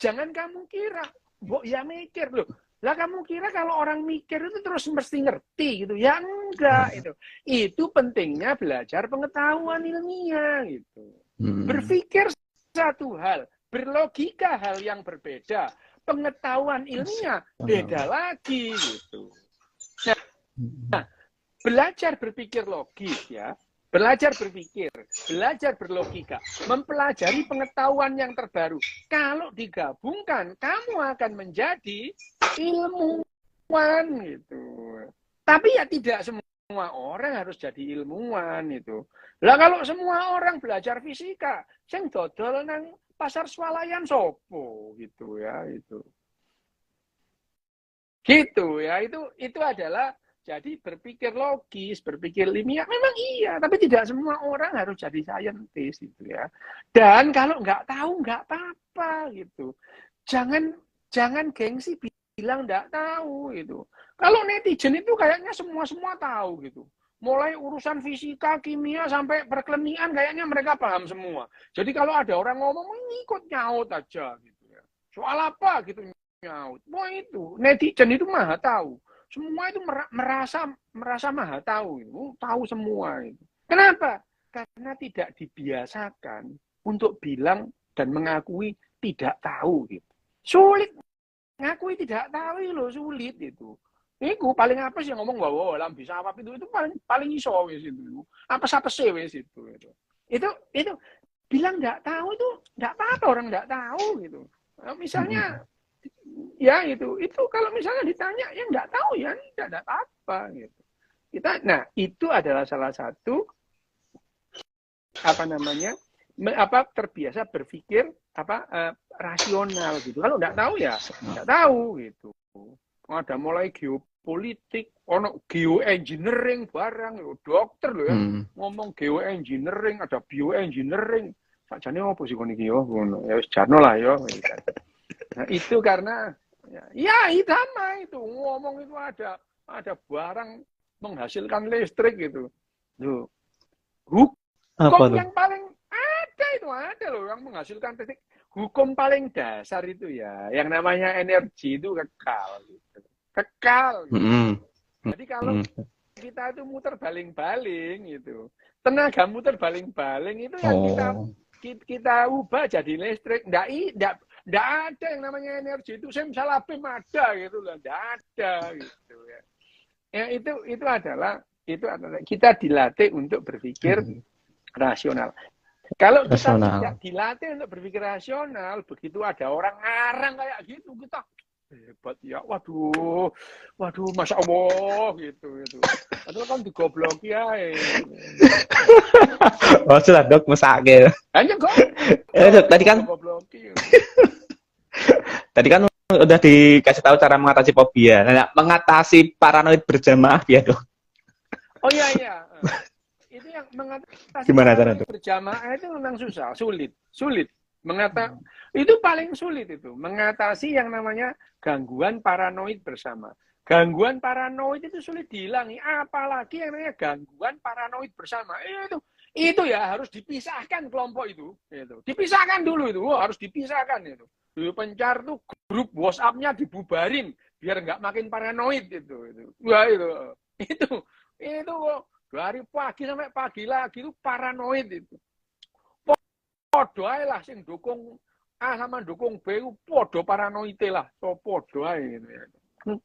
jangan kamu kira, Mbok ya mikir loh. Lah kamu kira kalau orang mikir itu terus mesti ngerti gitu? Ya enggak itu. Itu pentingnya belajar pengetahuan ilmiah gitu. Berpikir satu hal, berlogika hal yang berbeda. Pengetahuan ilmiah beda lagi gitu. Nah, belajar berpikir logis ya. Belajar berpikir, belajar berlogika, mempelajari pengetahuan yang terbaru. Kalau digabungkan, kamu akan menjadi ilmuwan gitu. Tapi ya tidak semua orang harus jadi ilmuwan itu. Lah kalau semua orang belajar fisika, sing dodol nang pasar swalayan sopo gitu ya itu. Gitu ya, itu adalah jadi berpikir logis, berpikir ilmiah, memang iya, tapi tidak semua orang harus jadi saintis gitu ya. Dan kalau nggak tahu nggak apa-apa gitu. Jangan gengsi bilang nggak tahu gitu. Kalau netizen itu kayaknya semua tahu gitu. Mulai urusan fisika, kimia sampai perklinikan kayaknya mereka paham semua. Jadi kalau ada orang ngomong ikut nyaut aja gitu ya. Soal apa gitu nyaut. Wah itu netizen itu maha tahu. Semua itu merasa maha tahu, tahu semua itu. Kenapa? Karena tidak dibiasakan untuk bilang dan mengakui tidak tahu gitu. Sulit ngakui tidak tahu loh, sulit itu. Iku paling apa sih ngomong bahwa alam bisa apa itu paling iso wis itu. Apa sih wis itu. Itu bilang enggak tahu itu enggak apa-apa orang enggak tahu gitu. Misalnya ya itu kalau misalnya ditanya ya nggak tahu ya tidak ada apa gitu itu adalah salah satu terbiasa berpikir rasional gitu. Kalau nggak tahu ya nggak tahu gitu. Ada mulai geopolitik, ono geoengineering barang, dokter loh ya ngomong geoengineering, ada bioengineering. Sakjane opo sih kon iki yo ngono. Ya wis jarno lah yo. Nah, itu karena ya sama itu ngomong itu ada barang menghasilkan listrik gitu. Loh. Hukum yang paling ada loh yang menghasilkan listrik. Hukum paling dasar itu ya, yang namanya energi itu kekal gitu. Kekal. Gitu. Jadi kalau kita itu muter baling-baling gitu. Tenaga muter baling-baling itu yang kita ubah jadi listrik. Nggak ada yang namanya energi itu. Saya misalnya BEM ada gitu loh. Nggak ada gitu ya. Ya itu adalah kita dilatih untuk berpikir rasional. Kalau kita tidak dilatih untuk berpikir rasional, begitu ada orang ngarang kayak gitu, kita hebat ya, waduh, masya Allah gitu. Padahal kan digobloki ya. Oh sudah dok, mesake. Hanya kok. Tadi kan. Tadi kan udah dikasih tahu cara mengatasi fobia. Nah, mengatasi paranoid berjamaah ya dok. Oh iya. Itu yang mengatasi paranoid berjamaah itu memang susah, sulit. Itu paling sulit itu, mengatasi yang namanya gangguan paranoid bersama. Gangguan paranoid itu sulit dihilangi, apalagi yang namanya gangguan paranoid bersama. Itu ya harus dipisahkan kelompok itu. Dipisahkan dulu itu, harus dipisahkan itu. Pencar tuh grup WhatsApp-nya dibubarin biar nggak makin paranoid itu. Wah itu dari pagi sampai pagi lagi itu paranoid itu. Podo ae lah sing dukung A sama dukung B podo paranoid lah. So podo ae gitu ya.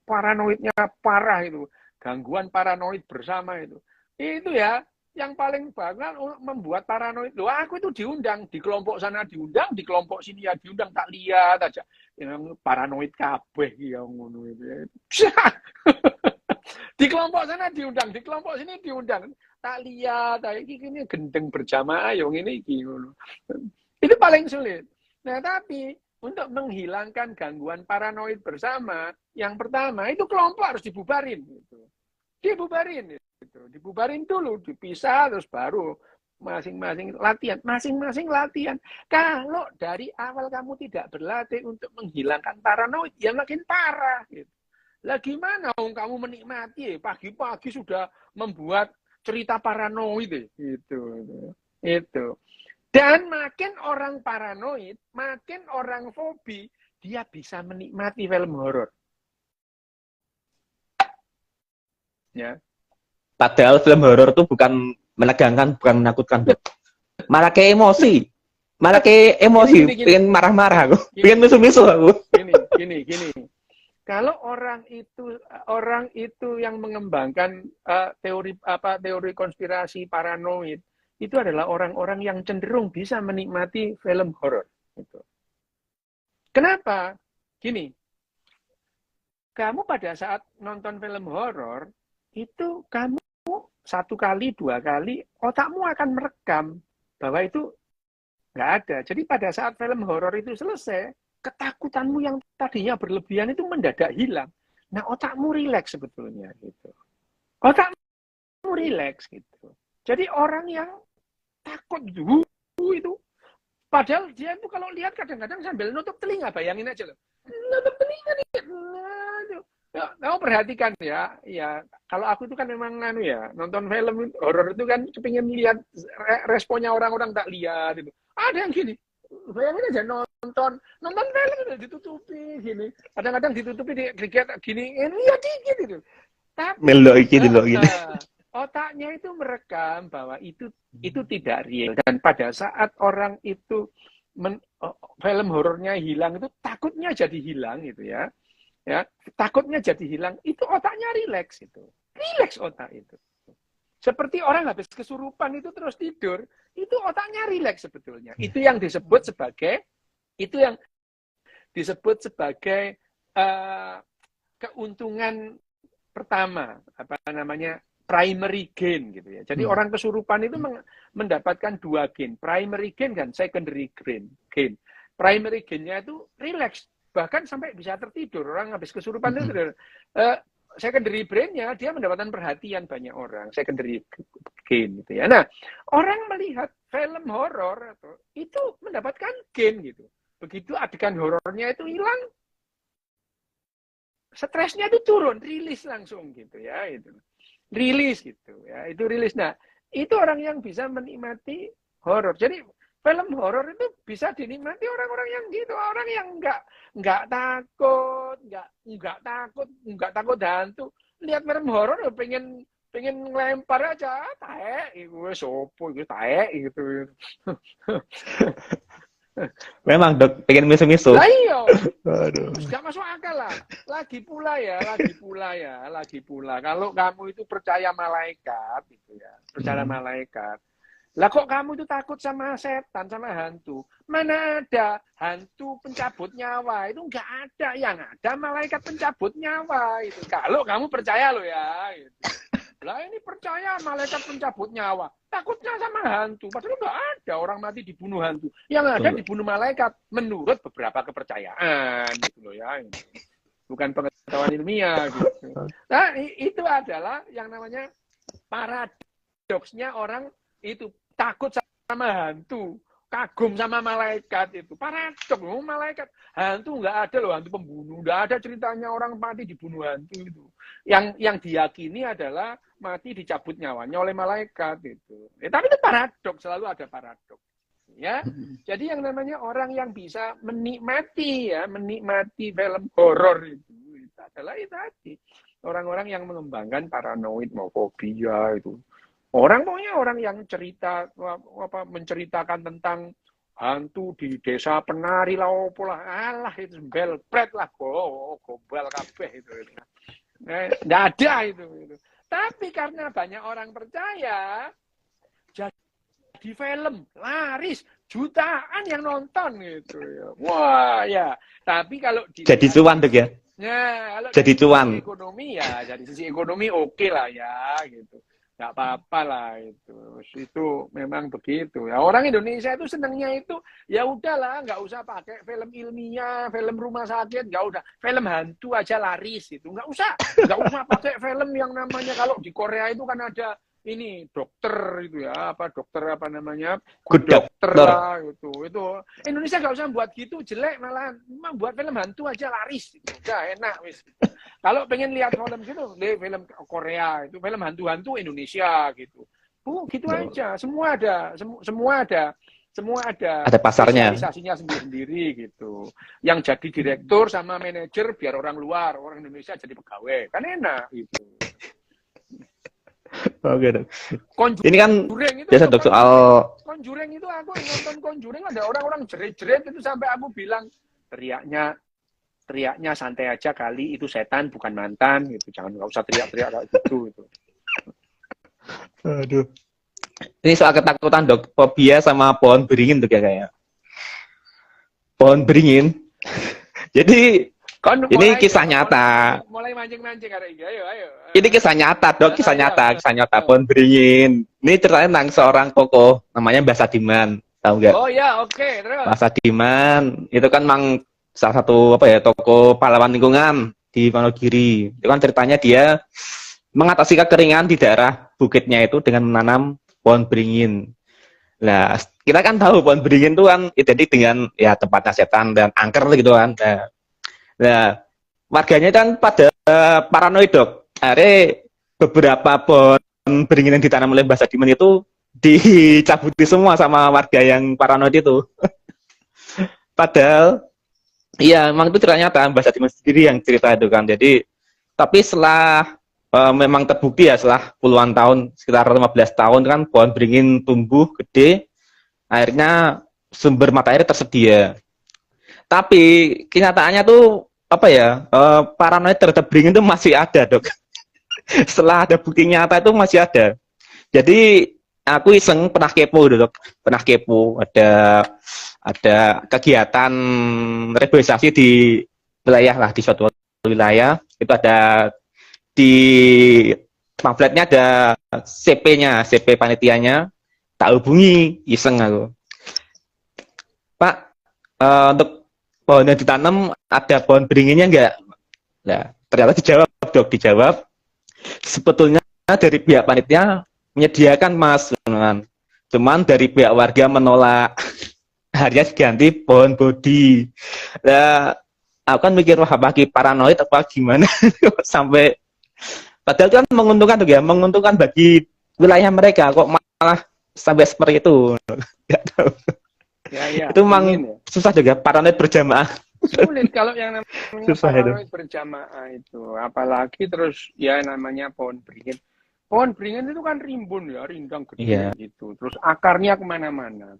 paranoidnya parah itu, gangguan paranoid bersama itu ya yang paling banget membuat paranoid. Loh, aku itu diundang di kelompok sana, diundang di kelompok sini ya diundang, tak lihat aja yang paranoid kabeh yang ngono itu ya. Di kelompok sana diundang, di kelompok sini diundang, tak lihat ini gendeng berjamaah yang ini ngono. Itu paling sulit. Nah, tapi untuk menghilangkan gangguan paranoid bersama, yang pertama itu kelompok harus dibubarin gitu. Dibubarin gitu. Dibubarin dulu, dipisah terus baru masing-masing latihan. Kalau dari awal kamu tidak berlatih untuk menghilangkan paranoid, ya makin parah gitu. Lah gimana kamu menikmati pagi-pagi sudah membuat cerita paranoid gitu. Itu. Dan makin orang paranoid, makin orang fobi, dia bisa menikmati film horor. Ya. Padahal film horor itu bukan menegangkan, bukan menakutkan, Dok. Malah kayak emosi. Pengen marah-marah aku. Pengen misu-misu aku. Gini. Kalau orang itu yang mengembangkan teori konspirasi paranoid, itu adalah orang-orang yang cenderung bisa menikmati film horor. Gitu. Kenapa? Gini, kamu pada saat nonton film horor, itu kamu 1 kali, 2 kali, otakmu akan merekam bahwa itu nggak ada. Jadi pada saat film horor itu selesai, ketakutanmu yang tadinya berlebihan itu mendadak hilang. Nah, otakmu rileks sebetulnya gitu. Otakmu rileks gitu. Jadi orang yang takut itu padahal dia itu kalau lihat kadang-kadang sambil nutup telinga, bayangin aja loh. Nutup telinga nih. Ya, kamu perhatikan ya, kalau aku itu kan memang nonton film horor itu kan kepingin lihat responnya orang-orang tak lihat itu. Ada yang gini, bayangin aja nonton film udah ditutupi gini, kadang-kadang ditutupi dikit gini, lihat dikit itu. Tapi otaknya itu merekam bahwa itu tidak real, dan pada saat orang itu film horornya hilang itu takutnya jadi hilang gitu ya. Ya, takutnya jadi hilang, itu otaknya rileks otak itu. Seperti orang habis kesurupan itu terus tidur, itu otaknya rileks sebetulnya. Itu yang disebut sebagai keuntungan pertama, primary gain gitu ya. Jadi orang kesurupan itu mendapatkan 2 gain, primary gain dan secondary gain. Primary gain-nya itu rileks, bahkan sampai bisa tertidur. Orang habis kesurupan itu secondary brain-nya dia mendapatkan perhatian banyak orang, secondary gain gitu ya. Nah, orang melihat film horor itu mendapatkan gain gitu. Begitu adegan horornya itu hilang, stresnya itu turun, rilis langsung gitu ya, itu. Rilis gitu ya, itu rilis. Nah, itu orang yang bisa menikmati horor. Jadi film horor itu bisa dinikmati orang-orang yang gitu, orang yang nggak takut hantu. Lihat film horor pengen ngelempar aja, taek, gue sopo, gue taek gitu. Memang, Dok, pengen misu-misu. Lah iya. Aduh. Gak masuk akal lah. Lagi pula. Kalau kamu itu percaya malaikat gitu ya, percaya malaikat. Lah kok kamu itu takut sama setan, sama hantu? Mana ada hantu pencabut nyawa? Itu nggak ada. Yang ada malaikat pencabut nyawa itu. Kalau kamu percaya loh ya. Gitu. Lah ini percaya malaikat pencabut nyawa. Takutnya sama hantu. Padahal nggak ada orang mati dibunuh hantu. Yang ada dibunuh malaikat menurut beberapa kepercayaan gitu loh ya. Bukan pengetahuan ilmiah gitu. Nah itu adalah yang namanya paradoksnya orang itu takut sama hantu, kagum sama malaikat itu. Paradok, malaikat. Hantu nggak ada loh, hantu pembunuh. Nggak ada ceritanya orang mati dibunuh hantu itu. Yang diyakini adalah mati dicabut nyawanya oleh malaikat itu. Tapi itu paradok, selalu ada paradok. Ya, jadi yang namanya orang yang bisa menikmati film horor itu adalah itu tadi. Orang-orang yang mengembangkan paranoid, fobia itu. Orang pokoknya orang yang menceritakan tentang hantu di desa penari lah opo lah. Alah itu belpret lah, gombal kabeh itu. Nggak ada itu. Tapi karena banyak orang percaya, jadi film laris jutaan yang nonton gitu ya. Wah ya. Tapi kalau Jadi cuan dok ya. Ya, kalau Jadi dari cuan. sisi ekonomi ya, dari sisi ekonomi oke lah ya, gitu. Nggak apa-apa lah itu. Itu memang begitu. Ya, orang Indonesia itu senangnya itu, ya udahlah, nggak usah pakai film ilmiah, film rumah sakit, nggak usah. Film hantu aja laris itu, nggak usah pakai film yang namanya kalau di Korea itu kan ada ini dokter itu ya, dokter apa namanya, Good dokter Doctor. lah itu Indonesia nggak usah buat gitu, jelek malah, memang buat film hantu aja laris gitu. Udah enak wis. Kalau pengen lihat film gitu, lihat film Korea itu, film hantu-hantu Indonesia gitu. Gitu aja, semua ada Ada pasarnya. spesialisasinya sendiri-sendiri gitu. Yang jadi direktur sama manajer biar orang luar, orang Indonesia jadi pegawai, kan enak gitu. Oke dok. Conjuring Ini kan itu biasa dok soal Conjuring itu aku nonton Conjuring ada orang-orang jerit-jerit itu sampai aku bilang teriaknya santai aja kali, itu setan bukan mantan gitu, jangan nggak usah teriak-teriak kayak gitu itu. Aduh. Ini soal ketakutan dok, fobia sama pohon beringin dok ya kayaknya. Pohon beringin. Jadi ini kisah nyata. Mulai mancing-mancing hari ini. Ayo. Ini kisah nyata dok, kisah nyata pohon beringin. Ini ceritanya tentang seorang tokoh namanya Mbah Sadiman, tahu nggak? Oh ya, oke, terus. Mbah Sadiman itu kan mang salah satu tokoh pahlawan lingkungan di Wonogiri. Itu kan ceritanya dia mengatasi kekeringan di daerah bukitnya itu dengan menanam pohon beringin. Nah, kita kan tahu pohon beringin itu kan identik dengan ya tempatnya setan dan angker gitu kan. Nah, warganya kan pada paranoid dok. Akhirnya beberapa pohon beringin yang ditanam oleh Mbah Sadiman itu dicabuti semua sama warga yang paranoid itu. Padahal, iya memang itu ceritanya Mbah Sadiman sendiri yang cerita itu kan. Jadi, tapi setelah memang terbukti ya setelah puluhan tahun, sekitar 15 tahun kan pohon beringin tumbuh gede, akhirnya sumber mata air tersedia. Tapi kenyataannya tuh paranoid terhadap beringin itu masih ada dok. Setelah ada bukti nyata itu masih ada. Jadi aku iseng pernah kepo dok, ada kegiatan reboisasi di wilayah lah, di suatu wilayah itu ada di pamfletnya ada CP-nya, CP panitianya, tak hubungi iseng aku. Pak, untuk pohon yang ditanam ada pohon beringinnya enggak? Nah, ternyata dijawab. Sebetulnya dari pihak panitia menyediakan mas, cuman dari pihak warga menolak. Akhirnya diganti pohon bodi. Nah, aku kan mikir wah bagi paranoid apa gimana sampai padahal itu kan menguntungkan bagi wilayah mereka kok malah sampai seperti itu. Enggak tahu. Ya, itu memang susah juga paranoid berjamaah. Sulit kalau yang namanya susah paranoid itu. berjamaah itu, apalagi terus ya namanya pohon beringin. Pohon beringin itu kan rimbun ya, rindang gede gitu. Terus akarnya kemana-mana.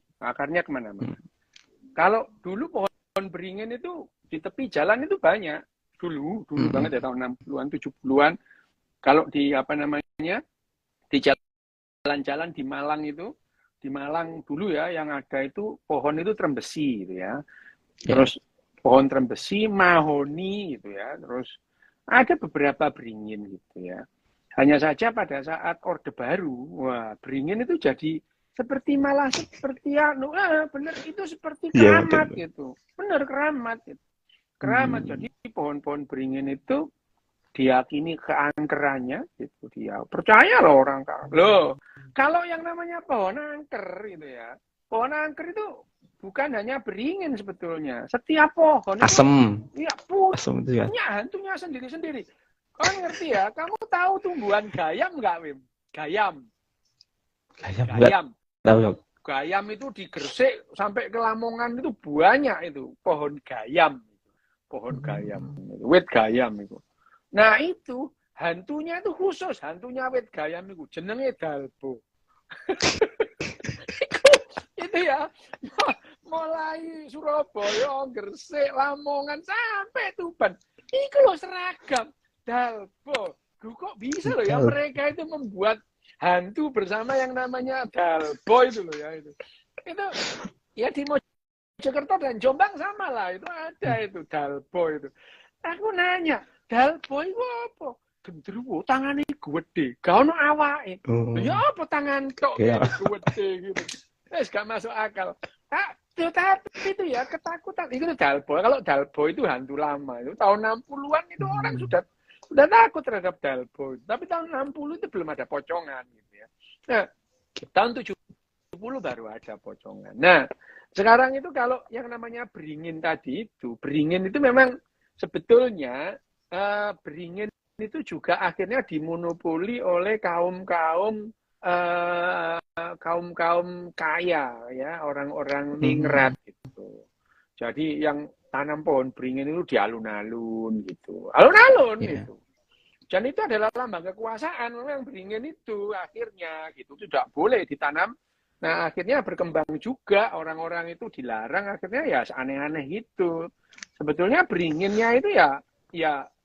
Kalau dulu pohon beringin itu di tepi jalan itu banyak. Dulu banget ya tahun 60-an, 70-an. Kalau di di jalan-jalan di Malang itu, di Malang dulu ya yang ada itu pohon itu trembesi gitu ya. Terus pohon trembesi, mahoni gitu ya. Terus ada beberapa beringin gitu ya. Hanya saja pada saat Orde Baru, wah beringin itu jadi seperti bener itu seperti keramat gitu. Bener keramat gitu. Keramat. Jadi pohon-pohon beringin itu diyakini keangkerannya gitu, dia percaya loh orang loh. Kalau yang namanya pohon angker gitu ya, pohon angker itu bukan hanya beringin sebetulnya, setiap pohon asem itu asem itu ya punya hantunya sendiri-sendiri. Kau ngerti ya? Kamu tahu tumbuhan gayam nggak, Wim? Gayam Gayam itu di Gresik sampai ke Lamongan itu banyak itu pohon gayam, wit gayam itu. Nah itu hantunya itu khusus, hantunya wit gayam itu jenenge dalbo. itu ya mulai Surabaya, Gresik, Lamongan sampai Tuban. Iku lho seragam Dalbo. Kok bisa loh ya mereka itu membuat hantu bersama yang namanya Dalbo itu loh ya itu. Itu ya di Mojokerto dan Jombang sama lah, itu ada itu Dalbo itu. Aku nanya, Dalbo itu apa? Gendruwo tangannya gede, gak ono awake. Ya apa tangan tok gede gitu. Wes gak masuk akal. Tapi itu ya ketakutan. Itu Dalbo. Kalau Dalbo itu hantu lama. Itu tahun 60-an itu orang sudah takut terhadap Dalbo. Tapi tahun 60 itu belum ada pocongan gitu ya. Nah, tahun 70 baru ada pocongan. Nah, sekarang itu kalau yang namanya beringin tadi itu, beringin itu memang sebetulnya beringin itu juga akhirnya dimonopoli oleh kaum kaya ya, orang-orang ningrat gitu. Jadi yang tanam pohon beringin itu di alun-alun gitu. Alun-alun itu. Dan itu adalah lambang kekuasaan memang beringin itu akhirnya gitu. Tidak boleh ditanam. Nah, akhirnya berkembang juga, orang-orang itu dilarang, akhirnya ya aneh-aneh gitu. Sebetulnya beringinnya itu ya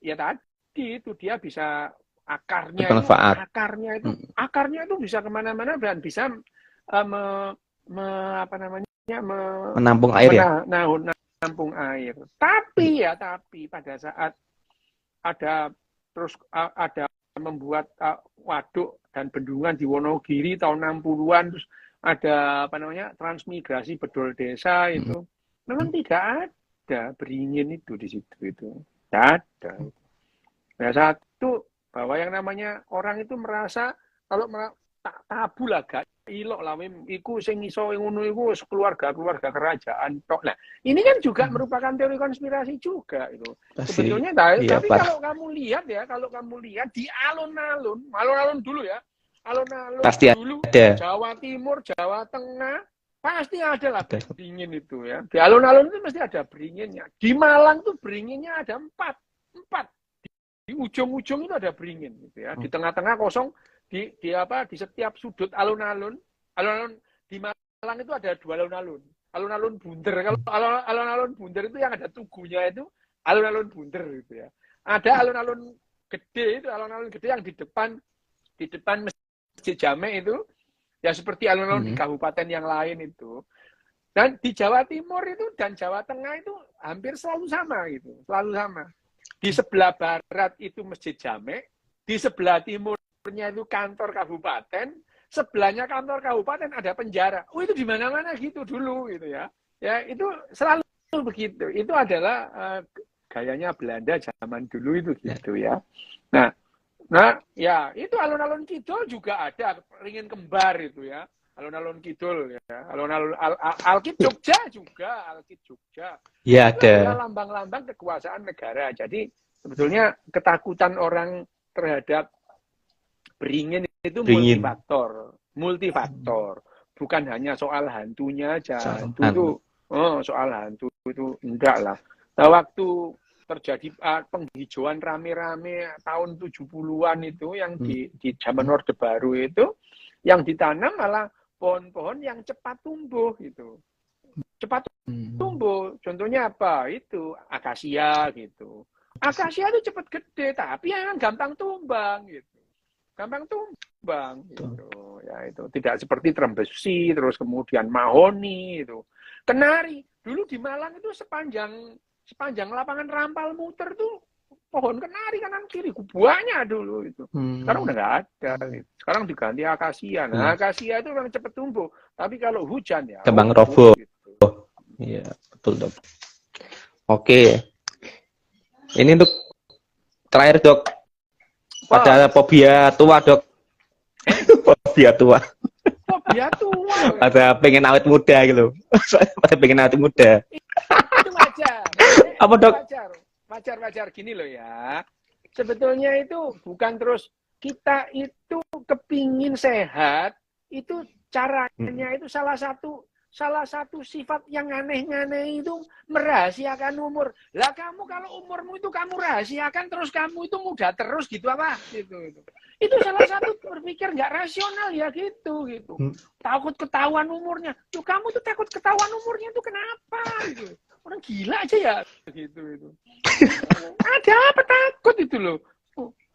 tadi itu dia bisa akarnya itu bisa kemana-mana dan bisa menampung air menampung air. Tapi pada saat ada membuat waduk dan bendungan di Wonogiri tahun 60-an, terus ada transmigrasi bedol desa itu, memang tidak ada beringin itu di situ itu, tidak ada. Nah, satu bahwa yang namanya orang itu merasa kalau tak tabu lah gak ilok lah iku sing iso ngono iku keluarga kerajaan tok. Nah, ini kan juga merupakan teori konspirasi juga itu. Sebetulnya tapi kalau kamu lihat di alun-alun dulu ya. Alun-alun pasti dulu ada. Jawa Timur, Jawa Tengah pasti ada lah beringin itu ya. Di alun-alun itu mesti ada beringinnya. Di Malang tuh beringinnya ada empat. Di ujung-ujung itu ada beringin gitu ya. Di tengah-tengah kosong, di setiap sudut alun-alun di Malang itu ada 2 alun-alun. Alun-alun bunder. Kalau alun-alun bunder itu yang ada tugunya itu alun-alun bunder gitu ya. Ada alun-alun gede yang di depan Masjid Jamek itu ya seperti alun-alun di kabupaten yang lain itu. Dan di Jawa Timur itu dan Jawa Tengah itu hampir selalu sama gitu, selalu sama. Di sebelah barat itu Masjid Jamek, di sebelah timurnya itu kantor kabupaten, sebelahnya kantor kabupaten ada penjara. Oh, itu di mana-mana gitu dulu gitu ya. Ya, itu selalu begitu. Itu adalah gayanya Belanda zaman dulu itu gitu ya. Nah, ya, itu alun-alun kidul juga ada ringin kembar itu ya. Alun-alun kidul ya. Alun-alun Alkit Jogja juga, Alkit Jogja. Ya, ada lambang-lambang kekuasaan negara. Jadi sebetulnya ketakutan orang terhadap beringin itu multifaktor. Bukan hanya soal hantunya aja. Soal hantu itu enggak lah. Nah, waktu terjadi penghijauan rame-rame tahun 70-an itu yang di zaman Orde Baru itu yang ditanam malah pohon-pohon yang cepat tumbuh gitu. Cepat tumbuh. Contohnya apa? Itu akasia gitu. Akasia itu cepat gede, tapi yang gampang tumbang gitu. Gampang tumbang gitu. Ya itu tidak seperti trembesi, terus kemudian mahoni itu. Kenari. Dulu di Malang itu sepanjang lapangan Rampal muter tuh pohon kenari kanan kiri banyak dulu itu. Sekarang udah nggak ada. Sekarang diganti akasia. Nah, akasia itu memang cepat tumbuh. Tapi kalau hujan ya kembang roboh. Gitu. Iya, betul, Dok. Oke. Ini untuk terakhir, Dok. Pada fobia tua, Dok. Fobia tua. Fobia tua. Pada pengen awet muda gitu. Pada pengen awet muda. Itu wajar. Apa, Dok? Wajar gini loh ya. Sebetulnya itu bukan terus kita itu kepingin sehat, itu caranya itu salah satu salah satu sifat yang aneh-aneh itu merahasiakan umur. Lah kamu kalau umurmu itu kamu rahasiakan terus kamu itu muda terus gitu apa? Gitu. Itu salah satu berpikir nggak rasional ya gitu. Takut ketahuan umurnya. Tuh kamu tuh takut ketahuan umurnya itu kenapa? Gitu. Orang gila aja ya gitu. Ada apa takut itu loh?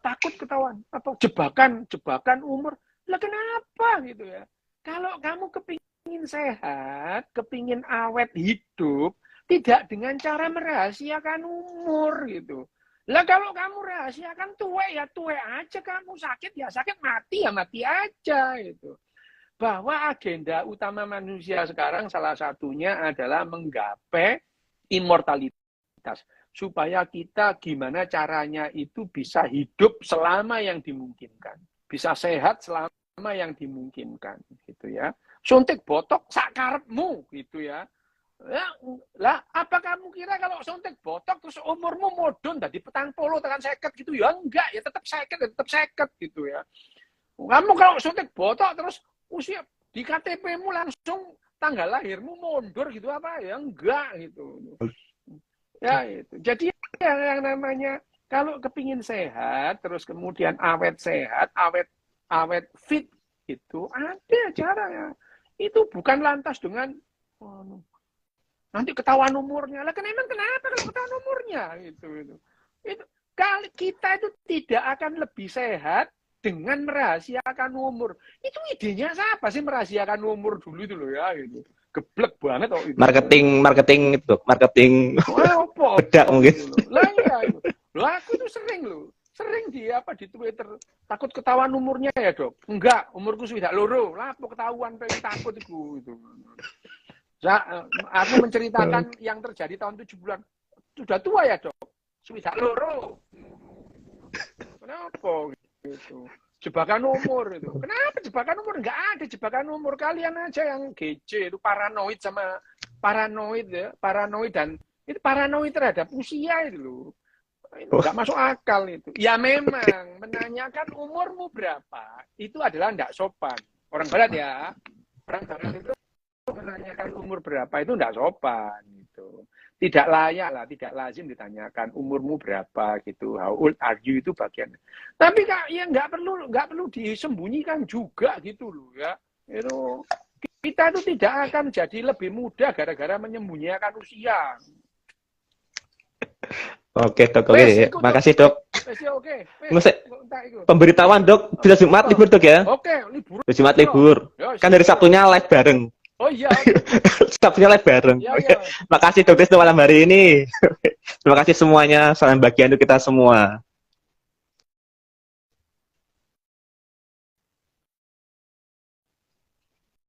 Takut ketahuan atau jebakan umur. Lah kenapa gitu ya? Kalau kamu kepingin sehat, kepingin awet hidup, tidak dengan cara merahasiakan umur gitu. Lah kalau kamu rahasiakan tuwe ya tuwe aja, kamu sakit ya sakit, mati ya mati aja gitu. Bahwa agenda utama manusia sekarang salah satunya adalah menggapai immortalitas. Supaya kita gimana caranya itu bisa hidup selama yang dimungkinkan. Bisa sehat selama yang dimungkinkan gitu ya. Suntik botok sakarepmu gitu ya. Lah apa kamu kira kalau suntik botok terus umurmu modon dadi 40 tekan 50 gitu ya? Enggak, ya tetap 50 gitu ya. Kamu kalau suntik botok terus usia di KTP-mu langsung tanggal lahirmu mundur gitu apa ya? Enggak gitu. Ya itu. Jadi yang namanya kalau kepingin sehat, terus kemudian awet sehat, awet fit itu ada caranya. Itu bukan lantas dengan nanti ketahuan umurnya. Lah kenapa kalau ketahuan umurnya itu. Kalau kita itu tidak akan lebih sehat dengan merahasiakan umur. Itu idenya siapa sih merahasiakan umur dulu itu loh ya gitu. Geblek banget kok itu. Marketing apa? bedak mungkin. Lah iya. Loh aku tuh sering di Twitter takut ketahuan umurnya ya, Dok. Enggak, umurku sudah loro. Lah apa ketahuan pengen takut itu. Aku menceritakan yang terjadi tahun 70-an. Sudah tua ya, Dok. Sudah loro. Kenapa gitu? Jebakan umur itu. Kenapa jebakan umur? Enggak ada jebakan umur. Kalian aja yang GC itu paranoid ya. Paranoid dan itu paranoid terhadap usia itu loh. Itu enggak masuk akal itu. Ya memang menanyakan umurmu berapa itu adalah enggak sopan. Orang barat ya. Orang barat itu menanyakan umur berapa itu enggak sopan gitu. Tidak layak lah, tidak lazim ditanyakan umurmu berapa gitu. How old are you itu bagian. Tapi ya nggak perlu disembunyikan juga gitu loh ya. Itu kita itu tidak akan jadi lebih muda gara-gara menyembunyikan usia. Oke, Dok. Oke, makasih, Dok. Oke. Pemberitahuan, Dok. Bisa Jumat libur, Dok ya? Oke, libur. Jumat libur. Kan dari Sabtunya live bareng. Oh iya. Sabtunya live bareng. Ya, ya. Makasih Dr. malam hari ini. Terima kasih semuanya. Salam bahagia untuk kita semua.